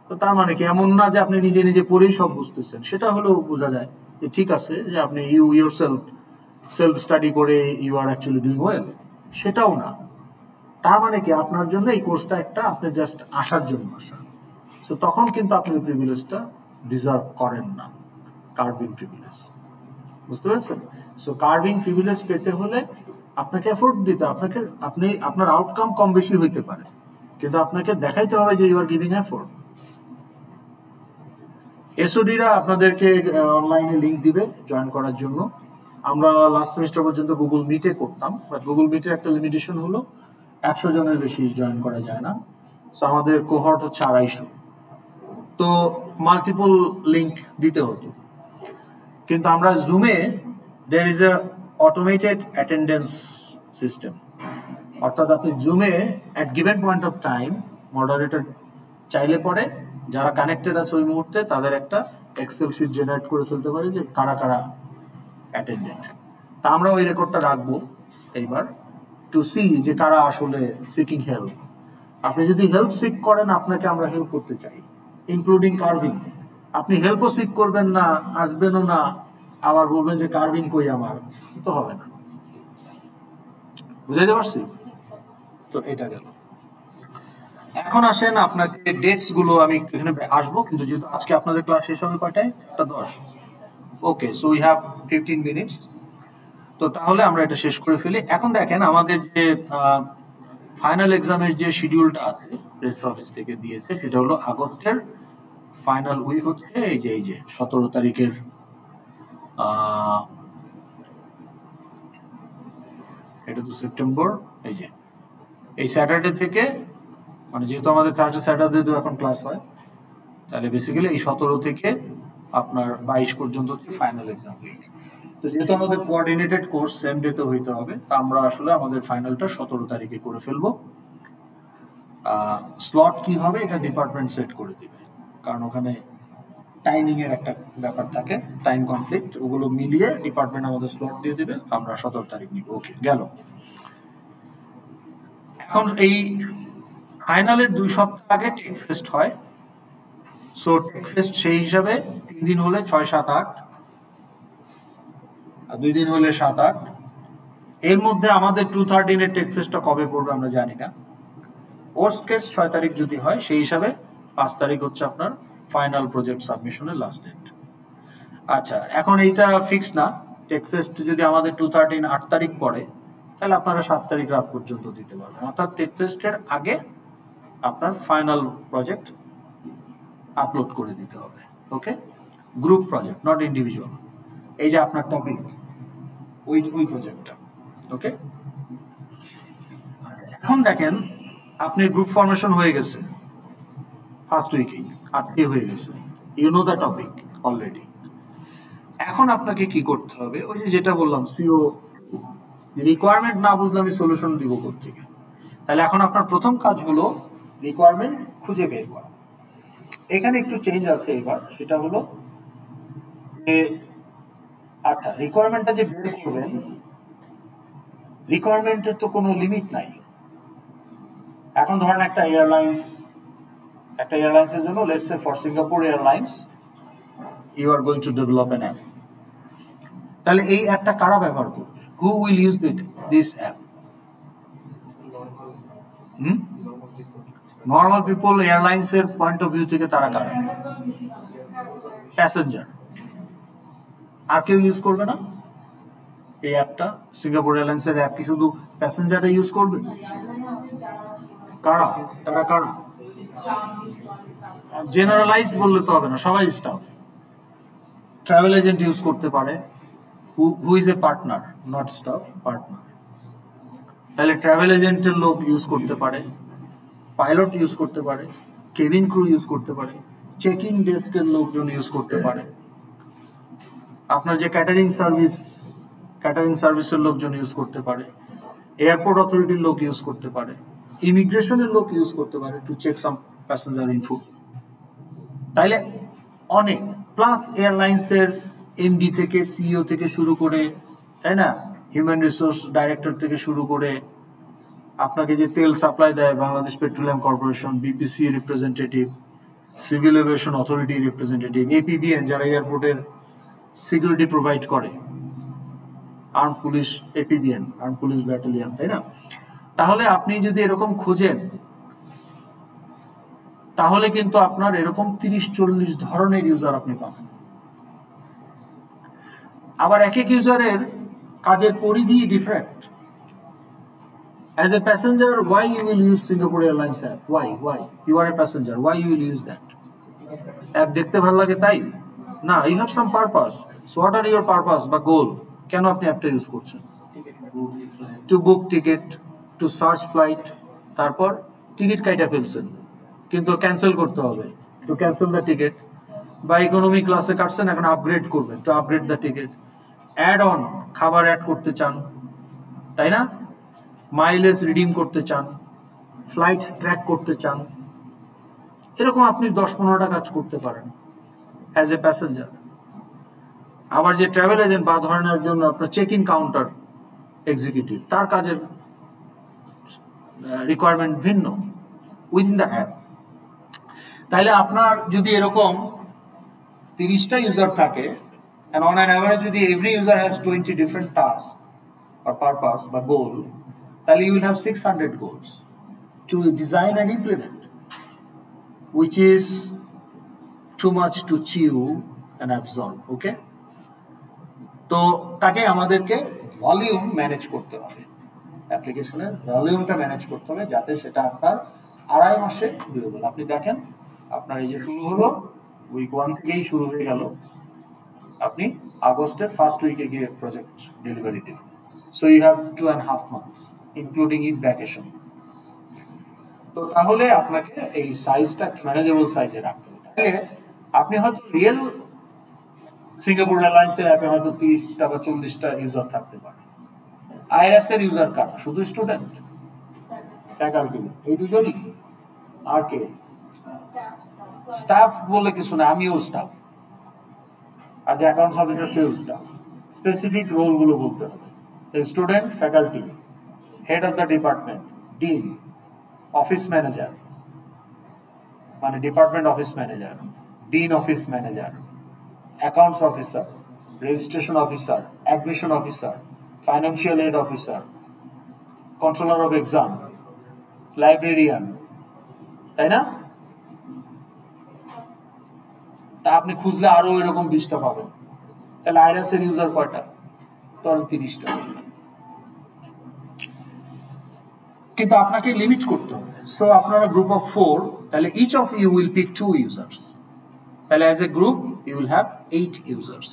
A: তো তার মানে কি এমন না যে আপনি নিজে নিজে পড়েই সব বুঝতেছেন, সেটা হলেও বোঝা যায় যে ঠিক আছে যে আপনি সেলফ স্টাডি করে you are actually doing well, সেটাও না। তার মানে কি আপনার জন্য এই কোর্সটা একটা আপনি জাস্ট আসার জন্য আসা। সো তখন কিন্তু আপনি প্রিভিলেজটা ডিজার্ভ করেন না, কার্ভিং প্রিভিলেজ। বুঝতে পেরেছেন? সো কার্ভিং প্রিভিলেজ পেতে হলে আপনাকে এফোর্ট দিতে, আপনার আউটকাম কম বেশি হইতে পারে, কিন্তু আপনাকে দেখাইতে হবে যে ইউ আর গিভিং এফোর্ট। এসওডিরা আপনাদেরকে অনলাইনে লিংক দিবে জয়েন করার জন্য। আমরা লাস্ট সেমিস্টার পর্যন্ত গুগল মিটে করতাম, বাট গুগল মিটের একটা লিমিটেশন হলো 100 জনের বেশি জয়েন করা যায় না। সো আমাদের কোহর্ট হচ্ছে 250, তো মাল্টিপল লিংক দিতে হতো। কিন্তু আমরা জুমে there is a automated attendance system, অর্থাৎ আপনি জুমে at given point of time moderator চাইলে পরে যারা কানেক্টেড আছে ওই মুহূর্তে তাদের একটা এক্সেল শিট জেনারেট করে ফেলতে পারে যে কারা কারা অ্যাটেন্ডেন্ট। তা আমরা ওই রেকর্ডটা রাখবো এইবার, টু সি যে কারা আসলে সিকিং হেল্প। আপনি যদি হেল্প সিক করেন, আপনাকে আমরা হেল্প করতে চাই, ইনক্লুডিং কার্ভিং। আপনি হেল্পও সিক করবেন না, আসবেনও না, আবার বলবেন যে কার্ভিং কই আমার, তো হবে না। বুঝাইতে পারছি? তো এটা গেল। এখন আসেন আপনাকে ডেটস গুলো আমি এখানে আসবো, কিন্তু যেহেতু আজকে আপনাদের ক্লাস শেষ হবে কয়টায়? 10। ওকে, সো উই হ্যাভ 15 মিনিটস। তো তাহলে আমরা এটা শেষ করে ফেলি। এখন দেখেন আমাদের যে ফাইনাল এক্সামের যে শিডিউলটা আছে রেজিস্ট্রার অফিস থেকে দিয়েছে, সেটা হলো আগস্টের ফাইনাল উইক হচ্ছে এই যে 17 তারিখের এটা তো সেপ্টেম্বর, এই স্যাটারডে থেকে, মানে যেহেতু আমাদের থার্সডে স্যাটারডে তো এখন ক্লাস হয়, তাহলে বেসিক্যালি এই 17 থেকে আপনার 22 পর্যন্ত হচ্ছে ফাইনাল এক্সাম উইক। তো যেহেতু আমাদের কোঅর্ডিনেটেড কোর্স সেম ডেতে হইতে হবে, তা আমরা আসলে আমাদের ফাইনালটা 17 তারিখে করে ফেলবো। স্লট কি হবে এটা ডিপার্টমেন্ট সেট করে দিবে, কারণ ওখানে টাইমিং এর একটা ব্যাপার থাকে, টাইম কনফ্লিক্ট, ওগুলো মিলিয়ে ডিপার্টমেন্ট আমাদের স্লট দিয়ে দিবে, আমরা 17 তারিখ নিব। ওকে গেল। এখন এই ফাইনালের 2 সপ্তাহ আগে টেক ফেস্ট হয়। সো টেক ফেস্ট সেই হিসাবে 3 দিন হলে 6, 7, 8, আর 2 দিন হলে 7, 8। এর মধ্যে আমাদের 213 এর টেক ফেস্টটা কবে পড়বে আমরা জানি না। ওয়ার্স্ট কেস 6 তারিখ যদি হয়, সেই হিসাবে 5 তারিখ হচ্ছে আপনার ফাইনাল প্রজেক্ট সাবমিশনের লাস্ট ডেট। আচ্ছা, এখন এইটা ফিক্স না। টেক ফেস্ট যদি আমাদের 213 8 তারিখ পড়ে, তাহলে আপনারা 7 তারিখ রাত পর্যন্ত দিতে পারবেন। অর্থাৎ টেক ফেস্টের আগে আপনার ফাইনাল প্রজেক্ট আপলোড করে দিতে হবে। ওকে, গ্রুপ প্রজেক্ট, নট ইন্ডিভিজুয়াল। এই যে আপনার টপিক, ওই প্রজেক্টটা। ওকে, এখন দেখেন আপনি গ্রুপ ফরমেশন হয়ে গেছে ফার্স্ট উইকেই, আজকে হয়ে গেছে, you know the topic already. এখন আপনাকে কি করতে হবে? ওই যে যেটা বললাম, সিও রিকোয়ারমেন্ট না বুঝলে আমি সলিউশন দিব কোত্থেকে? তাহলে এখন আপনার প্রথম কাজ হলো রিকোয়ারমেন্ট খুঁজে বের করা। এখানে একটু চেঞ্জ আছে এবার, সেটা হলো যে আচ্ছা, রিকোয়ারমেন্টটা যে বের করবেন, রিকোয়ারমেন্টের তো কোনো লিমিট নাই। এখন ধরেন একটা এয়ারলাইন্সের জন্য, let's say for Singapore airlines, you are going to develop an app. তাহলে এই অ্যাপটা কারা ব্যবহার করবে? Who will use this app? Normal people. Airlines এর পয়েন্ট অফ ভিউ থেকে তারা কারা? প্যাসেঞ্জার। আর কেউ ইউজ করবে না এই অ্যাপটা? সিঙ্গাপুর এয়ারলাইন্স এর অ্যাপ কি শুধু প্যাসেঞ্জাররা ইউজ করবে? কারা? তারা কারা? জেনারেলাইজড বললে তো হবে না, সবাই স্টাফ। ট্রাভেল এজেন্ট ইউজ করতে পারে, who is a partner, not staff, partner. তাহলে ট্রাভেল এজেন্টের লোক ইউজ করতে পারে, পাইলট ইউজ করতে পারে, কেবিন ক্রু ইউজ করতে পারে, চেক ইন ডেস্কের লোকজন ইউজ করতে পারে, আপনার যে ক্যাটারিং সার্ভিসের লোকজন ইউজ করতে পারে, এয়ারপোর্ট অথরিটির লোক ইউজ করতে পারে, ইমিগ্রেশনের লোক ইউজ করতে পারে to check some passenger info. তাইলে অনেক, প্লাস এয়ারলাইন্সের এমডি থেকে, সিইও থেকে শুরু করে, তাই না, হিউম্যান রিসোর্স ডাইরেক্টর থেকে শুরু করে, আপনাকে যে তেল সাপ্লাই দেয় Bangladesh petroleum corporation, BPC representative, civil aviation authority representative, APBN যারা এয়ারপোর্টের সিকিউরিটি প্রোভাইড করে, arm police, APBN arm police battalion, তাই না? তাহলে আপনি যদি এরকম খোঁজেন, তাহলে কিন্তু আপনার এরকম 30-40 ধরনের ইউজার আপনি পাবেন। আবার এক এক ইউজারের কাজের পরিধি different. As a passenger, why you will use Singapore Airlines app? Why? You are a passenger. Why you will use that? App দেখতে ভালো লাগে তাই না? You have some purpose. So what are your purpose বা goal? কেন আপনি অ্যাপটা use করছেন? To book ticket, to search flight, তারপর টিকিট কাইটা ফেলছেন কিন্তু ক্যান্সেল করতে হবে, to cancel the ticket, বা ইকোনমি ক্লাসে কাটছেন, এখন আপগ্রেড করবেন, to upgrade the ticket, add on, খাবার অ্যাড করতে চান, তাই না? মাইলেজ রিডিম করতে চান, ফ্লাইট ট্র্যাক করতে চান, এরকম আপনি 10-15টা কাজ করতে পারেন অ্যাজ এ প্যাসেঞ্জার। আবার যে ট্রাভেল এজেন্ট বা ধরেন একজন আপনার চেক ইন কাউন্টার এক্সিকিউটিভ, তার কাজের রিকোয়ারমেন্ট ভিন্ন উইদিন দ্য অ্যাপ। তাহলে আপনার যদি এরকম 30টা ইউজার থাকে, and on an average যদি every user has 20 different tasks or purpose বা goal, তাহলে you will have 600 goals to design and implement, which is too much to chew and absorb. Okay, তো তাকে আমাদেরকে ভলিউম ম্যানেজ করতে হবে, অ্যাপ্লিকেশনের ভলিউমটা ম্যানেজ করতে হবে যাতে সেটা আপনার 2.5 মাসে ডুয়েবল। আপনি দেখেন আপনার এই যে শুরু হলো উইক 1 থেকেই শুরু হয়ে গেল, আপনি আগস্টের ফার্স্ট উইকে গিয়ে প্রজেক্ট ডেলিভারি দেবেন। So you have 2.5 months including in vacation. তো তাহলে আপনাকে এই সাইজটা ম্যানেজেবল সাইজে রাখতে হবে। তাহলে আপনি হয়তো রিয়েল সিঙ্গাপুর এয়ারলাইন্সের অ্যাপে হয়তো 30টা বা 40টা ইউজার থাকতে পারে। আইআরএস এর ইউজার কারা? শুধু স্টুডেন্ট, ফ্যাকাল্টি, এই দুজনই? আর কে? স্টাফ বলে কিছু না, আমিও স্টাফ, আর যে অ্যাকাউন্টস অফিসার সেও স্টাফ। স্পেসিফিক রোল গুলো বলতে হবে, student, faculty, head of the department, dean, office manager মানে department office manager, dean office manager, accounts officer, registration officer, admission officer, financial aid officer, controller of exam, librarian, তাই না? তা আপনি খুঁজলে আরো এরকম 20টা পাবেন। তাহলে আইরাস এর ইউজার কয়টা? ধরুন 30টা। কিন্তু আপনাকে লিমিট করতে হবে। সো আপনারা গ্রুপ অফ 4, তাহলে each of you will pick 2 users, তাহলে as a group you will have 8 users.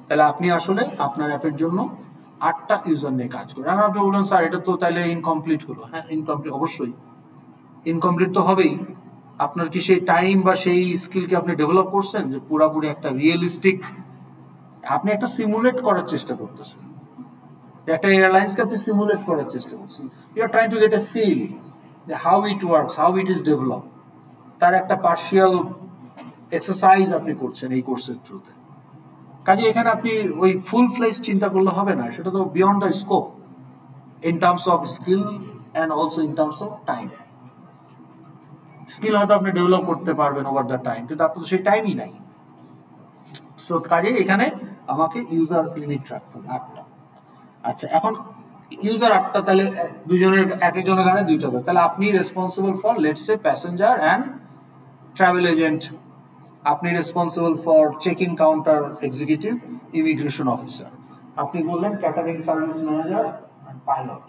A: তাহলে আপনি আসলে আপনার অ্যাপের জন্য 8টা ইউজার নিয়ে কাজ করেন। আপনি বললেন স্যার এটা তো তাহলে ইনকমপ্লিট হলো। হ্যাঁ, ইনকমপ্লিট অবশ্যই, ইনকমপ্লিট তো হবেই। আপনার কি সেই টাইম বা সেই স্কিলকে আপনি ডেভেলপ করছেন যে পুরাপুরি একটা রিয়েলিস্টিক, আপনি একটা সিমুলেট করার চেষ্টা করতেছেন, একটা এয়ারলাইন্সকে আপনি সিমুলেট করার চেষ্টা করছেন। You are trying to get a feel যে how it works, how it is develop, তার একটা পার্শিয়াল এক্সারসাইজ আপনি করছেন এই কোর্সের থ্রুতে। কাজে এখানে আপনি ওই ফুল ফ্লেজ চিন্তা করলে হবে না, সেটা তো beyond the scope in terms of skill and also in terms of time. Skill হয়তো আপনি ডেভেলপ করতে পারবেন ওভার দ্য টাইম, কিন্তু আপনার সেই টাইমই নাই। সো কাজে এখানে আমাকে ইউজার লিমিট রাখতে হবে 8টা। আচ্ছা, এখন ইউজার 8টা, তাহলে দুজনের এক একজনের কারণে 2টা করে, তাহলে আপনি responsible for let's say passenger and travel agent, আপনি responsible for check in counter executive, immigration officer, আপনি বললেন catering service manager and pilot,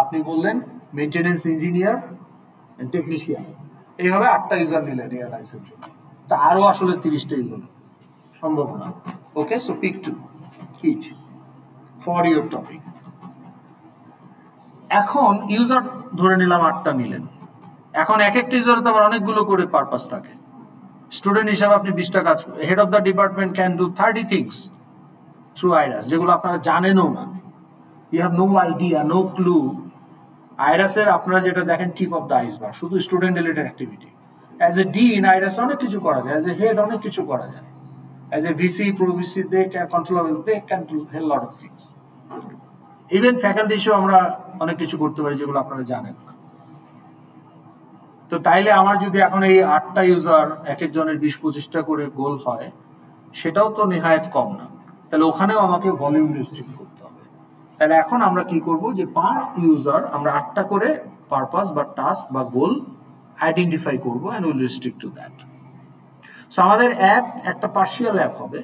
A: আপনি বললেন মেইনটেনেন্স ইঞ্জিনিয়ার এন্ড টেকনিশিয়ান। এইভাবে 8টা ইউজার নিলেন এয়ারলাইন্সের জন্য। তা আরো আসলে 30টা ইউজার আছে, সম্ভব না। Okay, so pick 2 each for your topic. এখন ইউজার ধরে নিলাম 8টা নিলেন। এখন এক একটা ইউজারে তো আবার অনেকগুলো করে পারপাস থাকে। স্টুডেন্ট হিসাবে আপনি 20টা কাজ, head of the department can do 30 things through IRAS, যেগুলো আপনারা জানেনও না। You have no idea, no clue. আইরাসের আপনারা যেটা দেখেন টিপ অফ দ্য আইসবার্গ, শুধু student related activity. As a dean IRAS অনেক কিছু করা যায়, অ্যাজ এ হেড অনেক কিছু করা যায়, as a VC, pro VC, they can control, they can do hell lot of things. Even faculty হিসেবে আমরা অনেক কিছু করতে পারি যেগুলো আপনারা জানেন না। তো তাইলে আমার যদি এখন এই 8টা ইউজার এক একজনের 20-25টা করে গোল হয়, সেটাও তো নেহায়েত কম না। তাহলে ওখানেও আমাকে ভলিউম রেস্ট্রিক্ট করতে হবে। তাহলে এখন আমরা কি করব যে পার ইউজার আমরা 8টা করে পারপাস বা টাস্ক বা গোল আইডেন্টিফাই করব and will restrict to that. So আমাদের অ্যাপ একটা পার্শিয়াল অ্যাপ হবে,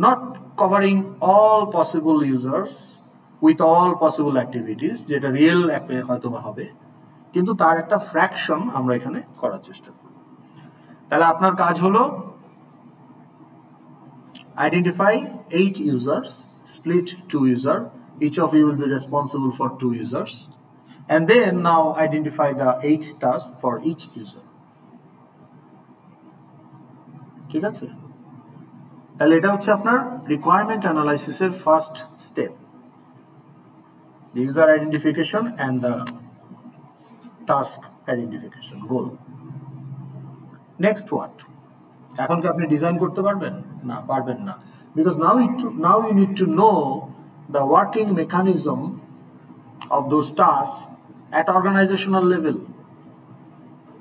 A: not covering all possible users with all possible activities, যেটা রিয়েল অ্যাপে হয়তো বা হবে, কিন্তু তার একটা ফ্র্যাকশন আমরা এখানে করার চেষ্টা করব। তাহলে আপনার কাজ হলো identify 8 users, split 2 user, each of you will be responsible for 2 users, and then now identify the 8 tasks for each user. ঠিক আছে? তাহলে এটা হচ্ছে আপনার রিকোয়ারমেন্ট অ্যানালাইসিসের first step, the user identification and the task identification goal. Next what? এখন কি আপনি ডিজাইন করতে পারবেন? না, পারবেন না, because now you need to know the working mechanism of those tasks at organizational level.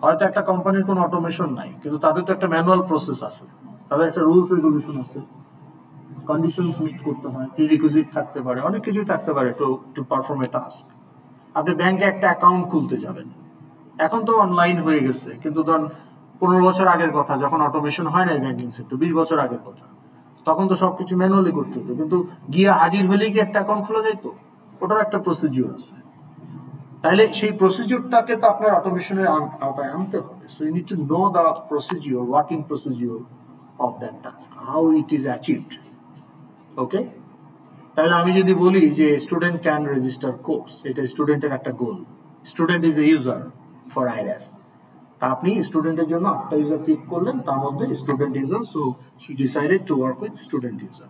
A: হয়তো একটা কোম্পানির কোনো অটোমেশন নাই, কিন্তু তাদের তো একটা ম্যানুয়াল প্রসেস আছে। তাদের একটা রুলস রেগুলেশন আছে, কন্ডিশনস মিট করতে হয়, প্রিরিকুইজিট থাকতে পারে, অনেক কিছুই থাকতে পারে টু পারফর্ম এ টাস্ক। আপনি ব্যাংকে একটা অ্যাকাউন্ট খুলতে যাবেন, এখন তো অনলাইন হয়ে গেছে, কিন্তু ধরুন 15 বছর আগের কথা, যখন অটোমেশন হয় নাই ব্যাংকিং সেক্টর, 20 বছর আগের কথা, তখন তো সবকিছু ম্যানুয়ালি করতে হতো, কিন্তু গিয়ে হাজির হলেই কি একটা অ্যাকাউন্ট খোলা যাইতো? ওটার একটা প্রসিডিউর আছে। তাহলে সেই প্রসিডিউরটাকে তো আপনার অটোমেশনের আওতায় আনতে হবে। So you need to know the procedure, working procedure of that task, how it is achieved. Okay, তাহলে আমি যদি বলি যে স্টুডেন্ট ক্যান রেজিস্টার কোর্স, এটা স্টুডেন্টের একটা goal, student is a user for IRAS, তা আপনি স্টুডেন্টের জন্য 8টা ইউজার পিক করলেন, তার মধ্যে student user, so she decided to work with student user.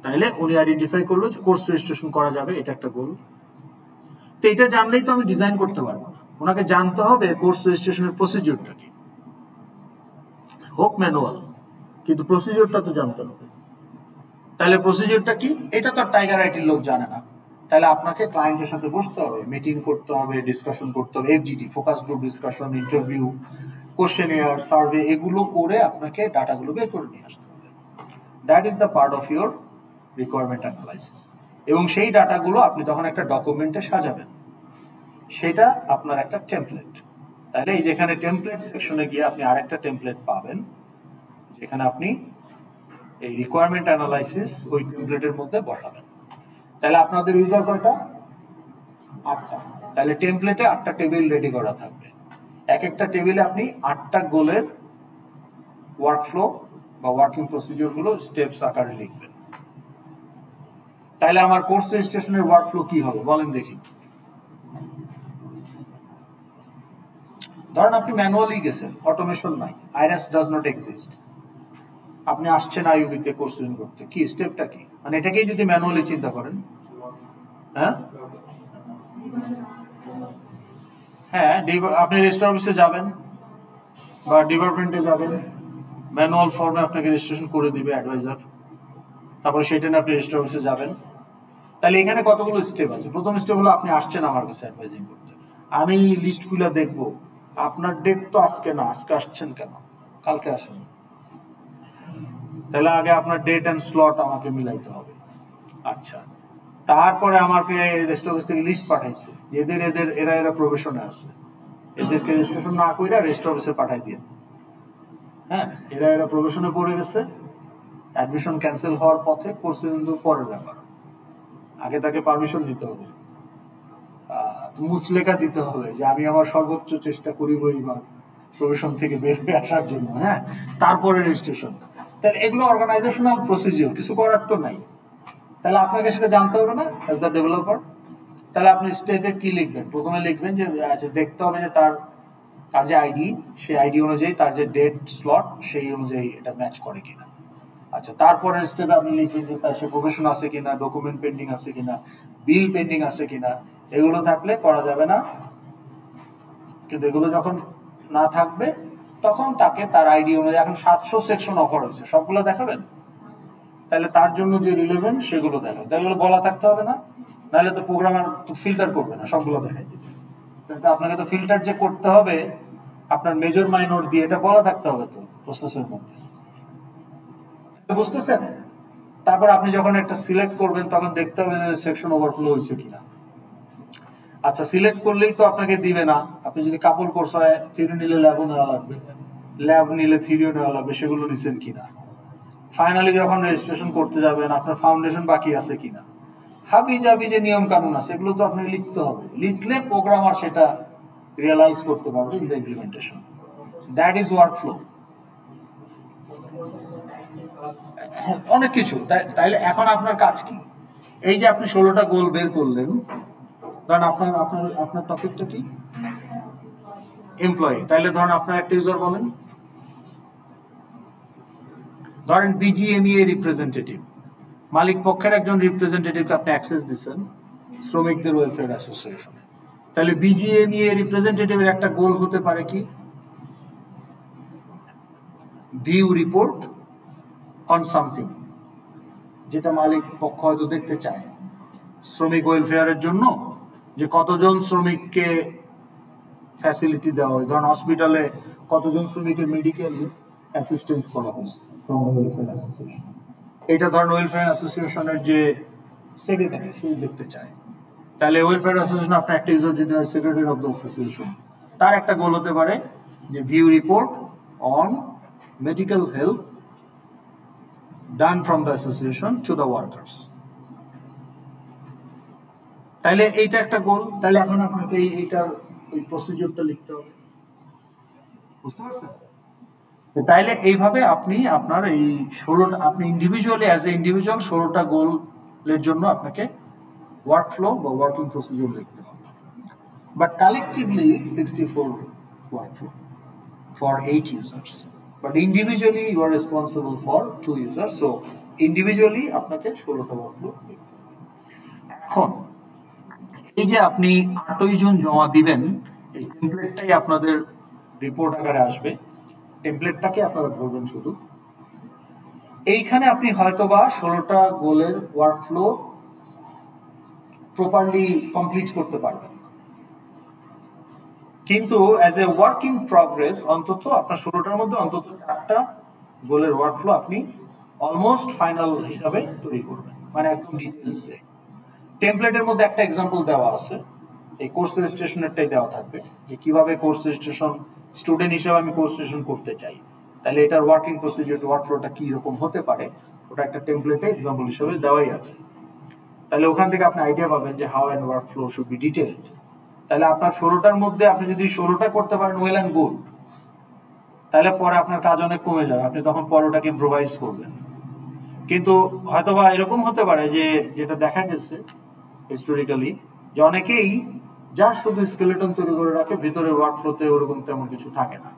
A: তাহলে উনি আইডেন্টিফাই করলো যে কোর্স রেজিস্ট্রেশন করা যাবে, এটা একটা গোল। তো এটা জানলেই তো আমি ডিজাইন করতে পারবো না, ওনাকে জানতে হবে কোর্স রেজিস্ট্রেশনের প্রসিডিউরটা কি, হোক ম্যানুয়াল, কিন্তু প্রসিডিউরটা তো জানতে হবে। তাহলে প্রসিডিউরটা কি, এটা তো টাইগার আইটির লোক জানে না। তাহলে আপনাকে ক্লায়েন্টের সাথে বসতে হবে, মিটিং করতে হবে, ডিসকাশন করতে হবে, FGD, focus group discussion, interview, questionnaire, survey, এগুলো করে আপনাকে ডাটাগুলো বের করে নিয়ে আসতে হবে। That is the part of your requirement analysis. এবং সেই ডাটাগুলো আপনি তখন একটা ডকুমেন্টে সাজাবেন, সেটা আপনার একটা টেমপ্লেট। তাহলে এই যেখানে টেমপ্লেট সেকশনে গিয়ে আপনি আরেকটা টেমপ্লেট পাবেন, সেখানে আপনি এই রিকোয়ারমেন্ট অ্যানালাইসিস ওই টেমপ্লেটের মধ্যে বসাবেন। তাহলে আপনাদের ইউজার কয়টা? 8টা। তাহলে টেমপ্লেটে 8টা টেবিল রেডি করা থাকবে, এক একটা টেবিলে আপনি 8টা গোলের ওয়ার্কফ্লো বা ওয়ার্কিং প্রসিডিউর গুলো স্টেপস আকারে লিখবেন। তাহলে আমার কোর্স রেজিস্ট্রেশনের ওয়ার্কফ্লো কি হবে বলেন দেখি। ধরেন আপনি ম্যানুয়ালি গেছেন, অটোমেশন নাই, আইরাস ডাজ নট এক্সিস্ট, আপনি আসছেন আইইউবিতে কোর্স জয়েন করতে, কি স্টেপটা কি, মানে এটাকেই যদি ম্যানুয়ালি চিন্তা করেন, হ্যাঁ হ্যাঁ, আপনি রেজিস্ট্রার অফিসে যাবেন বা ডিপার্টমেন্টে যাবেন, ম্যানুয়াল ফর্মে আপনাকে রেজিস্ট্রেশন করে দিবে অ্যাডভাইজার, তারপরে সেটা নিয়ে আপনি রেজিস্ট্রার অফিসে যাবেন। তাহলে এখানে কতগুলো স্টেপ আছে। প্রথম স্টেপ হলো আপনি আসছেন আমার কাছে অ্যাডভাইজিং করতে, আমি লিস্ট খুলে দেখবো আপনার ডেট তো আজকে না, আজকে আসছেন কেন, কালকে আসেন। তাহলে আগে আপনার ডেট অ্যান্ড স্লট আমাকে মিলাইতে হবে। আচ্ছা, তারপরে আমাকে রেজিস্ট্রার অফিস থেকে লিস্ট পাঠাইছে, এরা প্রবেশনে আছে, এদেরকে রেজিস্ট্রেশন না কইরা রেজিস্ট্রার অফিসে পাঠাই দিয়ে, হ্যাঁ এরা প্রবেশনে পড়ে গেছে, অ্যাডমিশন ক্যান্সেল হওয়ার পথে, কোর্সে কিন্তু পরের ব্যাপার, আগে তাকে পারমিশন দিতে হবে, মুচলেখা দিতে হবে যে আমি আমার সর্বোচ্চ চেষ্টা করিব এইবার প্রফেশন থেকে বের হয়ে আসার জন্য, হ্যাঁ তারপরে রেজিস্ট্রেশন। তাহলে এগুলো অর্গানাইজেশনাল প্রসিজিওর, কিছু করার তো নাই। তাহলে আপনাকে সেটা জানতে হবে না অ্যাজ দ্য ডেভেলপার। তাহলে আপনি স্টেপে কি লিখবেন, প্রথমে লিখবেন যে দেখতে হবে যে তার যে আইডি, সেই আইডি অনুযায়ী তার যে ডেট স্লট সেই অনুযায়ী এটা ম্যাচ করে কিনা। আচ্ছা, তারপরের স্টেপে আপনি লিখবেন যে তার সে প্রফেশন আছে কিনা, ডকুমেন্ট পেন্ডিং আছে কিনা, বিল পেন্ডিং আছে কিনা। এগুলো থাকলে করা যাবে না, কিন্তু এগুলো যখন না থাকবে তখন তাকে তার আইডি অনুযায়ী, এখন 700 সেকশন অফার হয়েছে, সবগুলো দেখাবেন। তাহলে তার জন্য যে রিলেভেন্ট সেগুলো দেখাবেন, তাহলে বলা থাকতে হবে না, নাহলে তো প্রোগ্রামার তো ফিল্টার করবে না, সবগুলো দেখাই দিবে। তাহলে আপনাকে তো ফিল্টার যে করতে হবে আপনার মেজর মাইনর দিয়ে, এটা বলা থাকতে হবে তো প্রসেসের মধ্যে, বুঝতেছেন? তারপর আপনি যখন একটা সিলেক্ট করবেন তখন দেখতে হবে যে সেকশন ওভারফ্লো হয়েছে কিনা। আচ্ছা, সিলেক্ট করলেই তো আপনাকে দিবে না, আপনি যদি কাপড় কোর্স হয় থিওরি নিলে ল্যাবও নেওয়া লাগবে, ল্যাব নিলে থিওরিও নেওয়া লাগবে, সেগুলো নিচ্ছেন কিনা। ফাইনালি যখন রেজিস্ট্রেশন করতে যাবেন আপনার ফাউন্ডেশন বাকি আছে কিনা, হাবি জাবি যে নিয়ম কানুন আছে এগুলো তো আপনাকে লিখতে হবে, লিখলে প্রোগ্রামার সেটা রিয়েলাইজ করতে পারবে in the implementation. That is workflow. অনেক কিছু। তাইলে এখন আপনার কাজ কি, এই যে আপনি 16টা গোল বের করলেন, ধরেন আপনার টপিকটা কি, এমপ্লয়ি। তাইলে ধরেন আপনার একটা ইউজার বলেন, ধরেন বিজিএমইএ রিপ্রেজেন্টেটিভ, মালিক পক্ষের একজন রিপ্রেজেন্টেটিভকে আপনি অ্যাক্সেস দিচ্ছেন শ্রমিকদের ওয়েলফেয়ার অ্যাসোসিয়েশনে। তাহলে বিজিএমইএ রিপ্রেজেন্টেটিভের একটা গোল হতে পারে কি, ভিউ রিপোর্ট অন সামথিং, যেটা মালিক পক্ষ হয়তো দেখতে চায় শ্রমিক ওয়েলফেয়ারের জন্য, যে কতজন শ্রমিককে ফ্যাসিলিটি দেওয়া হয়, ধরেন হসপিটালে কতজন শ্রমিকের মেডিকেল অ্যাসিস্ট্যান্স করা হয়েছে ফ্রম দ্য ওয়েলফেয়ার অ্যাসোসিয়েশন। এটা ধরেন ওয়েলফেয়ার অ্যাসোসিয়েশনের যে সেক্রেটারি সে দেখতে চায়, তাহলে ওয়েলফেয়ার অ্যাসোসিয়েশন আপনার একটা ইউজার যিনি সেক্রেটারি অফ দ্য অ্যাসোসিয়েশন, তার একটা গোল হতে পারে যে view report on medical help done from the association to the workers. তাইলে এইটা একটা গোল। তাহলে এখন আপনাকে এইটার ওই প্রসিডিউরটা লিখতে হবে, বুঝতে পারছেন? তাইলে এইভাবে আপনি আপনার এই 16টা আপনি ইন্ডিভিজুয়ালি অ্যাজ এ ইন্ডিভিজুয়াল 16টা গোলের জন্য আপনাকে ওয়ার্ক ফ্লো বা ওয়ার্কিং প্রসিডিউর লিখতে হবে, but collectively 64 work flow for 8 users, but individually you are responsible for 2 users, so individually আপনাকে 16টা ওয়ার্ক ফ্লো লিখতে হবে। এখন এই যে আপনি 8ই জুন জমা দিবেন, এই টেমপ্লেটটাই আপনাদের রিপোর্ট আকারে আসবে, টেমপ্লেটটাকে আপনারা ধরবেন শুধু। এইখানে আপনি হয়তোবা 16টা গোলের ওয়ার্কফ্লো প্রপারলি কমপ্লিট করতে পারবেন, কিন্তু অ্যাজ এ ওয়ার্কিং প্রগ্রেস অন্তত আপনার 16টার মধ্যে অন্তত 4টা গোলের ওয়ার্কফ্লো আপনি অলমোস্ট ফাইনাল হিসাবে তৈরি করবেন, মানে একদম ডিটেইলসে। টেমপ্লেটের মধ্যে একটা এক্সাম্পল দেওয়া আছে, এই কোর্স রেজিস্ট্রেশনেরটাই দেওয়া থাকবে যে কিভাবে কোর্স রেজিস্ট্রেশন স্টুডেন্ট হিসেবে আমি কোর্স রেজিস্ট্রেশন করতে চাই, তাহলে এটার ওয়ার্কিং প্রসিডিউর ওয়ার্কফ্লোটা কি রকম হতে পারে ওটা একটা টেমপ্লেটে এক্সাম্পল হিসেবে দেওয়াই আছে। তাহলে ওখান থেকে আপনি আইডিয়া পাবেন যে how and workflow should be detailed. তাহলে আপনার 16টার মধ্যে আপনি যদি 16টা করতে পারেন ওয়েল অ্যান্ড গুড, তাহলে পরে আপনার কাজ অনেক কমে যাবে, আপনি তখন পরোটাকে ইম্প্রোভাইজ করবেন। কিন্তু হয়তোবা এরকম হতে পারে যে যেটা দেখা গেছে হিস্টোরিক্যালি যে অনেকেই যার শুধু স্কেলেটন তৈরি করে রাখে, ভিতরে ওয়ার্কফ্লোতে ওরকম তেমন কিছু থাকে না,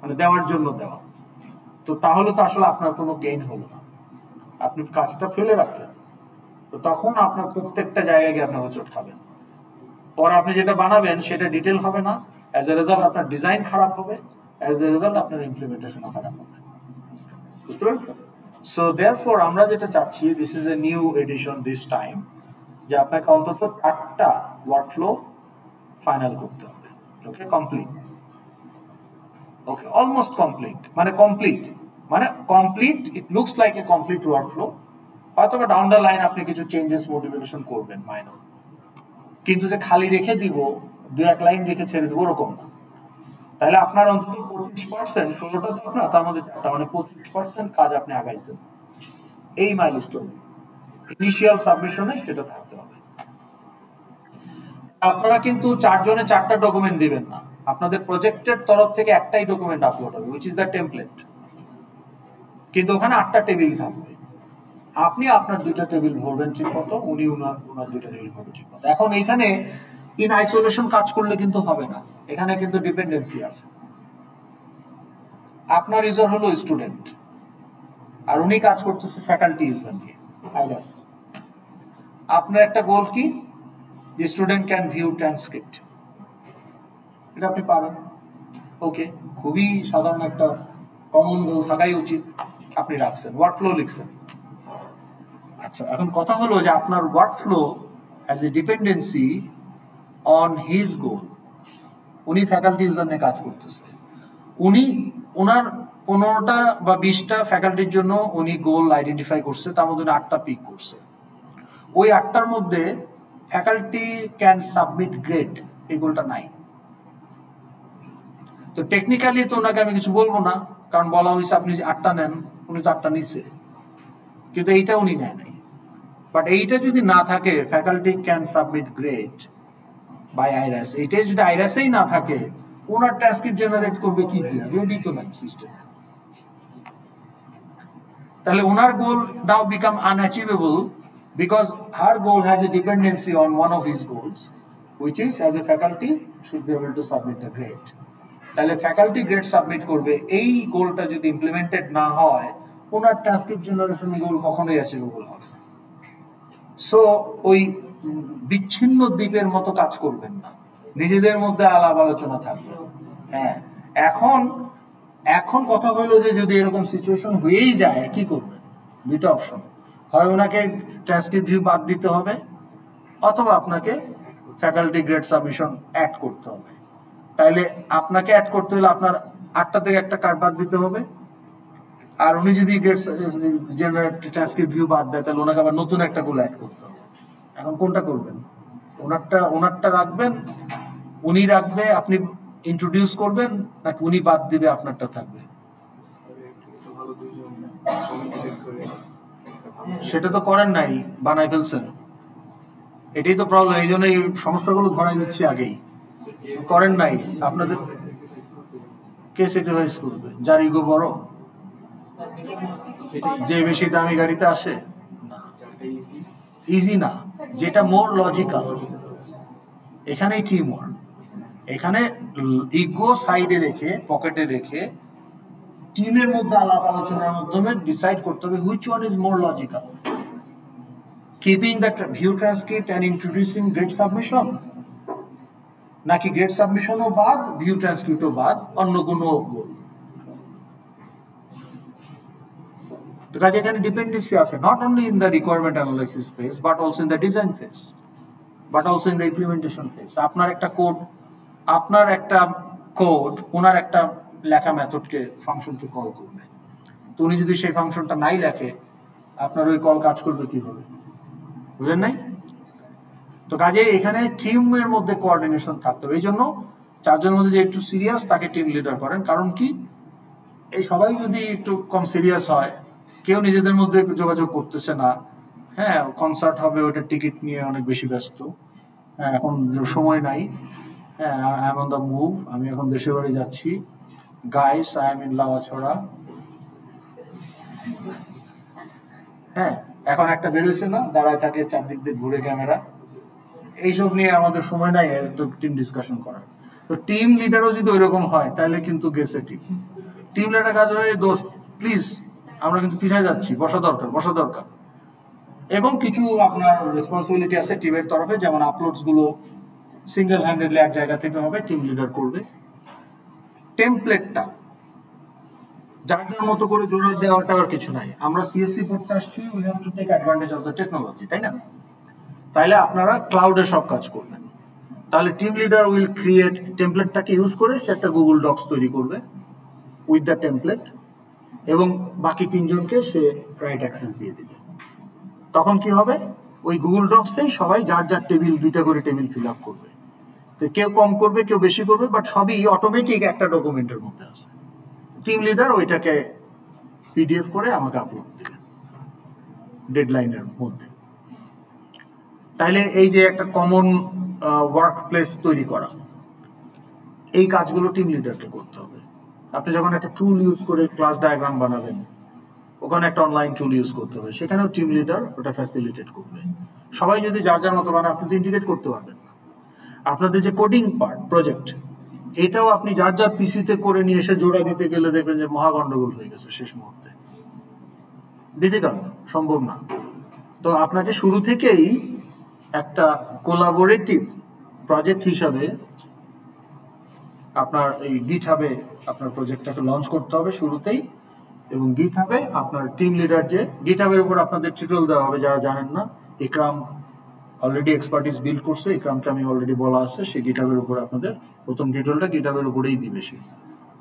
A: মানে দেওয়ার জন্য দেওয়া। তো তাহলে তো আসলে আপনার কোনো গেইন হলো না, আপনি কাজটা ফেলে রাখলেন, তো তখন আপনার প্রত্যেকটা জায়গায় গিয়ে আপনি হোঁচট খাবেন। পরে আপনি যেটা বানাবেন সেটা ডিটেল হবে না, অ্যাজ এ রেজাল্ট আপনার ডিজাইন খারাপ হবে, অ্যাজ এ রেজাল্ট আপনার ইমপ্লিমেন্টেশনও খারাপ হবে, বুঝতে পারছেন? সো দেয়ারফর আমরা যেটা চাচ্ছি, this is a new addition this time, যে আপনাকে অন্তত 8টা ওয়ার্কফ্লো ফাইনাল করতে হবে। ওকে, কমপ্লিট, ওকে, অলমোস্ট কমপ্লিট, মানে কমপ্লিট, মানে complete, it looks like a complete workflow. হয়তো বা ডাউন দ্য লাইন আপনি কিছু চেঞ্জেস মডিফিকেশন করবেন মাইনর, কিন্তু যে খালি রেখে দিব 2-1 লাইন রেখে ছেড়ে দিব ওরকম না। তাহলে আপনার অন্তত 25%, 16টা তো আপনার, তার মধ্যে 4টা, মানে 25% কাজ আপনি আগাইছেন। এই মাইলস্টোন ইনিশিয়াল সাবমিশনে সেটা থাকতে হবে। আপনারা কিন্তু 4 জনে 4টা ডকুমেন্ট দিবেন না, আপনাদের প্রজেক্টের তরফ থেকে একটাই ডকুমেন্ট আপলোড হবে, হুইচ ইজ দ্য টেমপ্লেট, কিন্তু ওখানে 8টা টেবিল থাকবে। আপনি আপনার 2টা টেবিল ভরবেন ঠিক মতো, উনি ওনার 2টা টেবিল ভরবেন ঠিক মতো। এখন এখানে ইন আইসোলেশন কাজ করলে কিন্তু হবে না, এখানে কিন্তু ডিপেন্ডেন্সি আছে। আপনার ইউজার হলো স্টুডেন্ট আর উনি কাজ করতেছে ফ্যাকাল্টি ইউজার নিয়ে, আইরাস। আপনার একটা গোল কি, স্টুডেন্ট ক্যান ভিউ ট্রান্সক্রিপ্ট, এটা আপনি পারেন, ওকে, খুবই সাধারণ একটা কমন গোল থাকাই উচিত, আপনি রাখছেন, ওয়ার্কফ্লো লিখছেন। আচ্ছা, এখন কথা হলো যে আপনার workflow has a dependency on his goal. উনি ফ্যাকাল্টি ইউজার নিয়ে কাজ করতেছে, উনি ওনার 15টা বা 20টা ফ্যাকাল্টির জন্য উনি গোল আইডেন্টিফাই করছে, তার মধ্যে 8টা পিক করছে। ওই 8টার মধ্যে ফ্যাকাল্টি ক্যান সাবমিট গ্রেড, এই গোলটা নাই। তো টেকনিক্যালি তো ওনাকে আমি কিছু বলবো না, কারণ বলা হয়েছে আপনি 8টা নেন, উনি তো 8টা নিচ্ছে, কিন্তু এইটা উনি নেয় নাই। বাট এইটা যদি না থাকে, faculty can submit grade by IRAS, এইটাই যদি আইরাসেই না থাকে, ওনার ট্রান্সক্রিপ্ট জেনারেট করবে কি দিয়ে, রেডি তো নাই সিস্টেম। তাহলে ওনার goal now become unachievable because her goal has a dependency on one of his goals, which is as a faculty should be able to submit the grade. তাহলে faculty grade submit করবে, এই গোলটা যদি implemented না হয়, ওনার transcript generation গোল কখনোই achievable হবে না। সো ওই বিচ্ছিন্ন দ্বীপের মতো কাজ করবেন না, নিজেদের মধ্যে আলাপ আলোচনা থাকবে। হ্যাঁ, এখন এখন কথা হলো যে যদি এরকম সিচুয়েশন হয়েই যায় কি করবেন, 2টা অপশন, হয় ওনাকে ট্রান্সক্রিপ্ট ভিউ বাদ দিতে হবে, অথবা আপনাকে ফ্যাকাল্টি গ্রেড সাবমিশন অ্যাড করতে হবে। তাইলে আপনাকে অ্যাড করতে হলে আপনার 8টা থেকে একটা কার্ড বাদ দিতে হবে, আর উনি যদি জেনারেট ট্রান্সক্রিপ্ট ভিউ বাদ দেয় তাহলে ওনাকে আবার নতুন একটা গোল অ্যাড করতে হবে। এখন কোনটা করবেন? ওনারটা রাখবেন, উনি রাখবে, আপনি ইন্ট্রোডিউস করবেন, নাকি উনি বাদ দিবে আপনারটা থাকবে? সেটা তো করেন নাই, বানাই ফেলছেন। এটাই তো প্রবলেম, এই জন্য এই সমস্যাগুলো ধরাই দিচ্ছি আগেই। করেন নাই, আপনাদের কে স্যাক্রিফাইস করবে? যার ইগো বড়, যে বেশি দামি গাড়িতে আসে? ইজি না, যেটা মোর লজিক্যাল। এখানেই টিম ওয়ার্ক। এখানে ইগো সাইডে রেখে, পকেটে রেখে, টিমের মধ্যে আলাপ আলোচনার মাধ্যমে ডিসাইড করতে হবে which one is more logical. Keeping the view transcript and introducing grade submission, নাকি গ্রেড সাবমিশনও বাদ, ভিউ ট্রান্সক্রিপ্টও বাদ, অন্য কোনো গোল? তো কাজে এখানে ডিপেন্ডেন্সি আছে, not only in the requirement analysis phase, but also in the design phase, but also in the implementation phase. আপনার একটা কোড ওনার একটা লেখা মেথডকে, ফাংশনকে কল করবে, তো উনি যদি সেই ফাংশনটা নাই লেখে, আপনার ওই কল কাজ করবে কিভাবে? বুঝলেন নাই? তো কাজে এখানে টিমের মধ্যে কোঅর্ডিনেশন থাকতে হবে। এই জন্য চারজনের মধ্যে যে একটু সিরিয়াস তাকে টিম লিডার করেন। কারণ কি, এই সবাই যদি একটু কম সিরিয়াস হয়, কেউ নিজেদের মধ্যে যোগাযোগ করতেছে না, হ্যাঁ কনসার্ট হবে ওইটা টিকিট নিয়ে অনেক বেশি ব্যস্ত, হ্যাঁ এখন সময় নাই, হ্যাঁ I am on the move, আমি এখন দেশের বাড়ি যাচ্ছি, guys I am in Lawachara, হ্যাঁ এখন একটা বেরোচ্ছে না, দাঁড়ায় থাকে চারদিক দিয়ে ঘুরে ক্যামেরা, এইসব নিয়ে আমাদের সময় নাই তো টিম ডিসকাশন করার। তো টিম লিডারও যদি ওইরকম হয় তাহলে কিন্তু গেছে টিম লিডার কাজ হয়, দোস্ত প্লিজ আমরা কিন্তু পিছিয়ে যাচ্ছি, বসা দরকার। এবং কিছু আপনার রেসপন্সিবিলিটি আছে টিমের তরফে, যেমন আপলোডস গুলো সিঙ্গেল হ্যান্ডেডলি এক জায়গা থেকে হবে, টিম লিডার করবে। টেমপ্লেটটা যার যার মতো করে জোড়া দেওয়াটা আর কিছু নাই। আমরা সিএসসি পড়তে আসছি, we have to take advantage of the technology, তাই না? তাইলে আপনারা ক্লাউডে সব কাজ করবেন। তাহলে টিম লিডার উইল ক্রিয়েট, টেমপ্লেটটাকে ইউজ করে সে একটা গুগল ডক্স তৈরি করবে উইথ দ্য টেমপ্লেট, এবং বাকি তিনজনকে সে রাইট অ্যাক্সেস দিয়ে দিবে। তখন কি হবে, ওই গুগল ডক্সেই সবাই যার যার টেবিল, 2টা করে টেবিল ফিল আপ করবে। তো কেউ কম করবে, কেউ বেশি করবে, বাট সবই অটোমেটিক একটা ডকুমেন্টের মধ্যে আছে। টিম লিডার ওইটাকে পিডিএফ করে আমাকে আপলোড দেবে ডেডলাইনের মধ্যে। তাইলে এই যে একটা কমন ওয়ার্ক প্লেস তৈরি করা, এই কাজগুলো টিম লিডারকে করতে হবে। আপনি যখন একটা টুল ইউজ করে ক্লাস ডায়াগ্রাম বানাবেন, ওখানে একটা অনলাইন টুল ইউজ করতে হবে, সেখানেও টিম লিডার ওটা ফ্যাসিলিটেট করবে। সবাই যদি যার যার মতো বানায়, আপনি তো ইন্টিগ্রেট করতে পারবেন না। আপনাদের যে কোডিং পার্ট প্রজেক্ট, এটাও আপনি যার যার পিসিতে করে নিয়ে এসে জোড়া দিতে গেলে দেখবেন যে মহা গন্ডগোল হয়ে গেছে শেষ মুহূর্তে, ডিফিকাল্ট, সম্ভব না। তো আপনাকে শুরু থেকেই একটা কোলাবোরেটিভ প্রজেক্ট হিসাবে আপনার এই গিটহাবে আপনার প্রজেক্টটাকে লঞ্চ করতে হবে শুরুতেই, এবং গিটহাবে আপনার টিম লিডার, যে গিটহাবের উপর আপনাদের টিউটোরিয়াল দেওয়া হবে যারা জানেন না। ইকরাম অলরেডি এক্সপার্টিস বিল্ড করছে, ইকরামকে আমি অলরেডি বলা আছে, সে গিটহাবের উপর আপনাদের প্রথম টিউটোরিয়ালটা গিটহাবের উপরেই দিবে সে।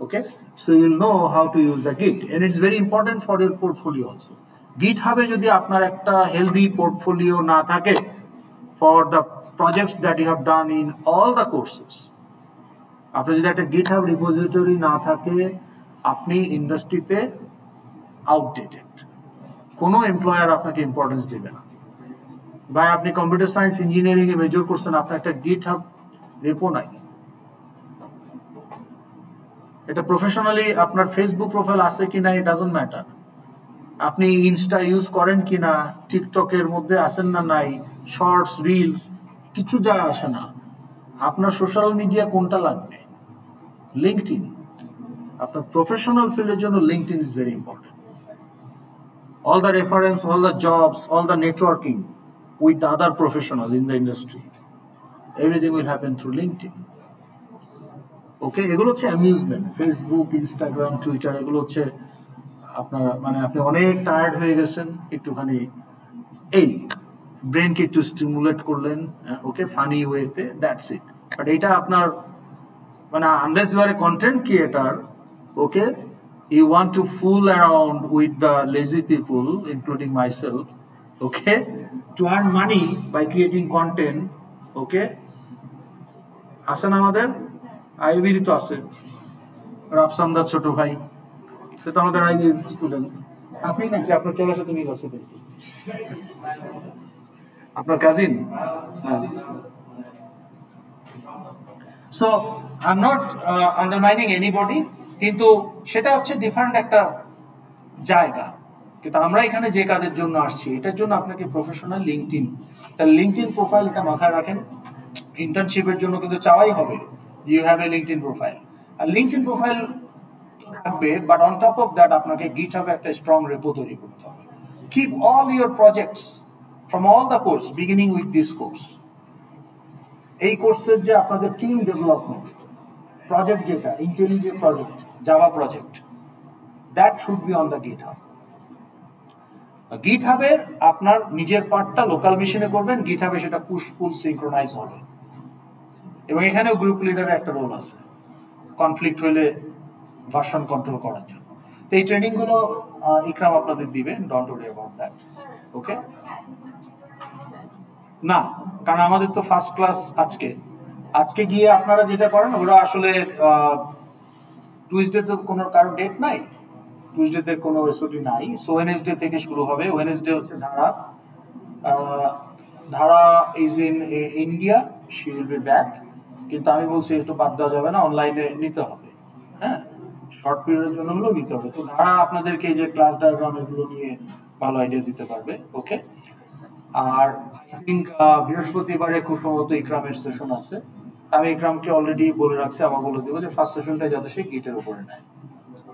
A: Okay, so you will know how to use the git, and it's very important for your portfolio also. গিটহাবে যদি আপনার একটা হেলদি পোর্টফোলিও না থাকে for the projects that you have done in all the courses, আপনার যদি একটা GitHub repository না থাকে, আপনি ইন্ডাস্ট্রিতে আউটডেটেড, কোনো এমপ্লয়ার আপনাকে ইম্পর্টেন্স দিবে না। ভাই আপনি computer science engineering a major করছেন, আপনার একটা GitHub রেপো নাই, এটা প্রফেশনালি আপনার ফেসবুক প্রোফাইল আছে কিনা ইট ডাজন্ট ম্যাটার, আপনি ইনস্টা ইউজ করেন কিনা, টিকটকের মধ্যে আছেন না নাই, শর্টস, রিলস, কিছু যায় আসে না। আপনার সোশ্যাল মিডিয়া কোনটা লাগবে? লিঙ্কডইন। আপনার প্রফেশনাল ফিল্ডের জন্য LinkedIn is very important. All the reference, all the jobs, all the networking with the other professional in the industry, everything will happen through LinkedIn. Okay, এগুলো হচ্ছে অ্যামিউজমেন্ট। ফেসবুক, ইনস্টাগ্রাম, টুইটার, এগুলো হচ্ছে আপনার মানে আপনি অনেক টায়ার্ড হয়ে গেছেন, একটুখানি এই ব্রেনকে একটু স্টিমুলেট করলেন, ওকে, ফানি ওয়েতে, দ্যাটস ইট। বাট এটা আপনার মানে unless you are a content creator, okay, you want to fool around with the lazy people, including myself, okay, to earn money by creating content, okay? আছে না আমাদের আইবিরই তো আছে, রাফসান্দার ছোট ভাই, সে তো আমাদের আইবির স্টুডেন্ট। আপনি নাকি আপনার ছেলের সাথে মিল আছে দেখি, আপনার cousin? So I am not undermining anybody, কিন্তু সেটা হচ্ছে ডিফারেন্ট একটা জায়গা। কিন্তু আমরা এখানে যে কাজের জন্য আসছি, এটার জন্য আপনাকে প্রফেশনাল লিঙ্কডইন, তাহলে লিঙ্কডইন প্রোফাইল এটা মাথায় রাখেন। ইন্টার্নশিপের জন্য কিন্তু চাওয়াই হবে you have a LinkedIn profile, আর লিঙ্কডইন প্রোফাইল থাকবে, but on top of that আপনাকে গিটহাবে একটা স্ট্রং রেপো তৈরি করতে হবে। Keep all your projects from all the course beginning with this course, এই কোর্সের যে আপনাদের টিম ডেভেলপমেন্ট প্রজেক্ট, যেটা intelligent project, Java project, that should be on the GitHub. গিটহাবের আপনার নিজের পার্টটা লোকাল মেশিনে করবেন, গিটহাবে সেটা পুশ পুল সিনক্রোনাইজ হবে, এবং এখানেও গ্রুপ লিডারের একটা রোল আছে কনফ্লিক্ট হলে ভার্সন কন্ট্রোল করার জন্য। তো এই ট্রেনিং গুলো ইকরাম আপনাদের দিবে, ডোন্ট ওয়ারি অ্যাবাউট দ্যাট, ওকে? না, কারণ আমাদের তো ফার্স্ট ক্লাস আজকে গিয়ে আপনারা যেটা করেন ওরা আসলে টুইসডে তো কোনো কারো ডেট নাই, টুইসডেতে কোনো এসওটি নাই, সো ওয়েডনেসডে থেকে শুরু হবে। ওয়েডনেসডে হচ্ছে ধারা is in India, she will be back, কিন্তু আমি বলছি একটু বাদ দেওয়া যাবে না, অনলাইনে নিতে হবে, হ্যাঁ, শর্ট পিরিয়ডের জন্য হলেও নিতে হবে। তো ধারা আপনাদেরকে এই যে ক্লাস ডায়াগ্রাম এগুলো নিয়ে ভালো আইডিয়া দিতে পারবে, ওকে? আর বৃহস্পতিবারে খুব সম্ভবত ইকরামের সেশন আছে, আমি ইকরামকে অলরেডি বলে রাখছি, আমার বলে দেবো যে ফার্স্ট সেশনটা যাতে সে গিটের উপরে নেয়,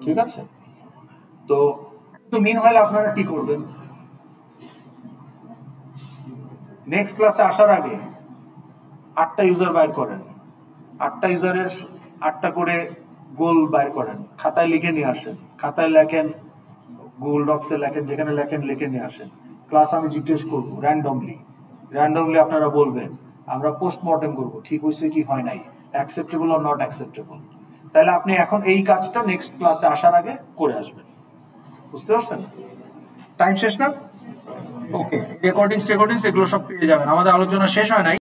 A: ঠিক আছে? তো মিন হলে আপনারা কি করবেন, নেক্সট ক্লাসে আসার আগে 8টা ইউজার বাইর করেন, 8টা ইউজারের 8টা করে গোল বাইর করেন, খাতায় লিখে নিয়ে আসেন, খাতায় লেখেন, গুগল ডক্সে লেখেন, যেখানে লেখেন লিখে নিয়ে আসেন। ক্লাস আমি জিজ্ঞেস করবো র্যান্ডমলি আপনারা বলবেন, আমরা পোস্টমর্টেম করবো, ঠিক হয়েছে কি হয় নাই, অ্যাকসেপ্টেবল অর নট অ্যাকসেপ্টেবল। তাহলে আপনি এখন এই কাজটা নেক্সট ক্লাসে আসার আগে করে আসবেন, বুঝতে পারছেন? টাইম শেষ না? ওকে, রেকর্ডিংস এগুলো সব পেয়ে যাবেন, আমাদের আলোচনা শেষ হয় নাই।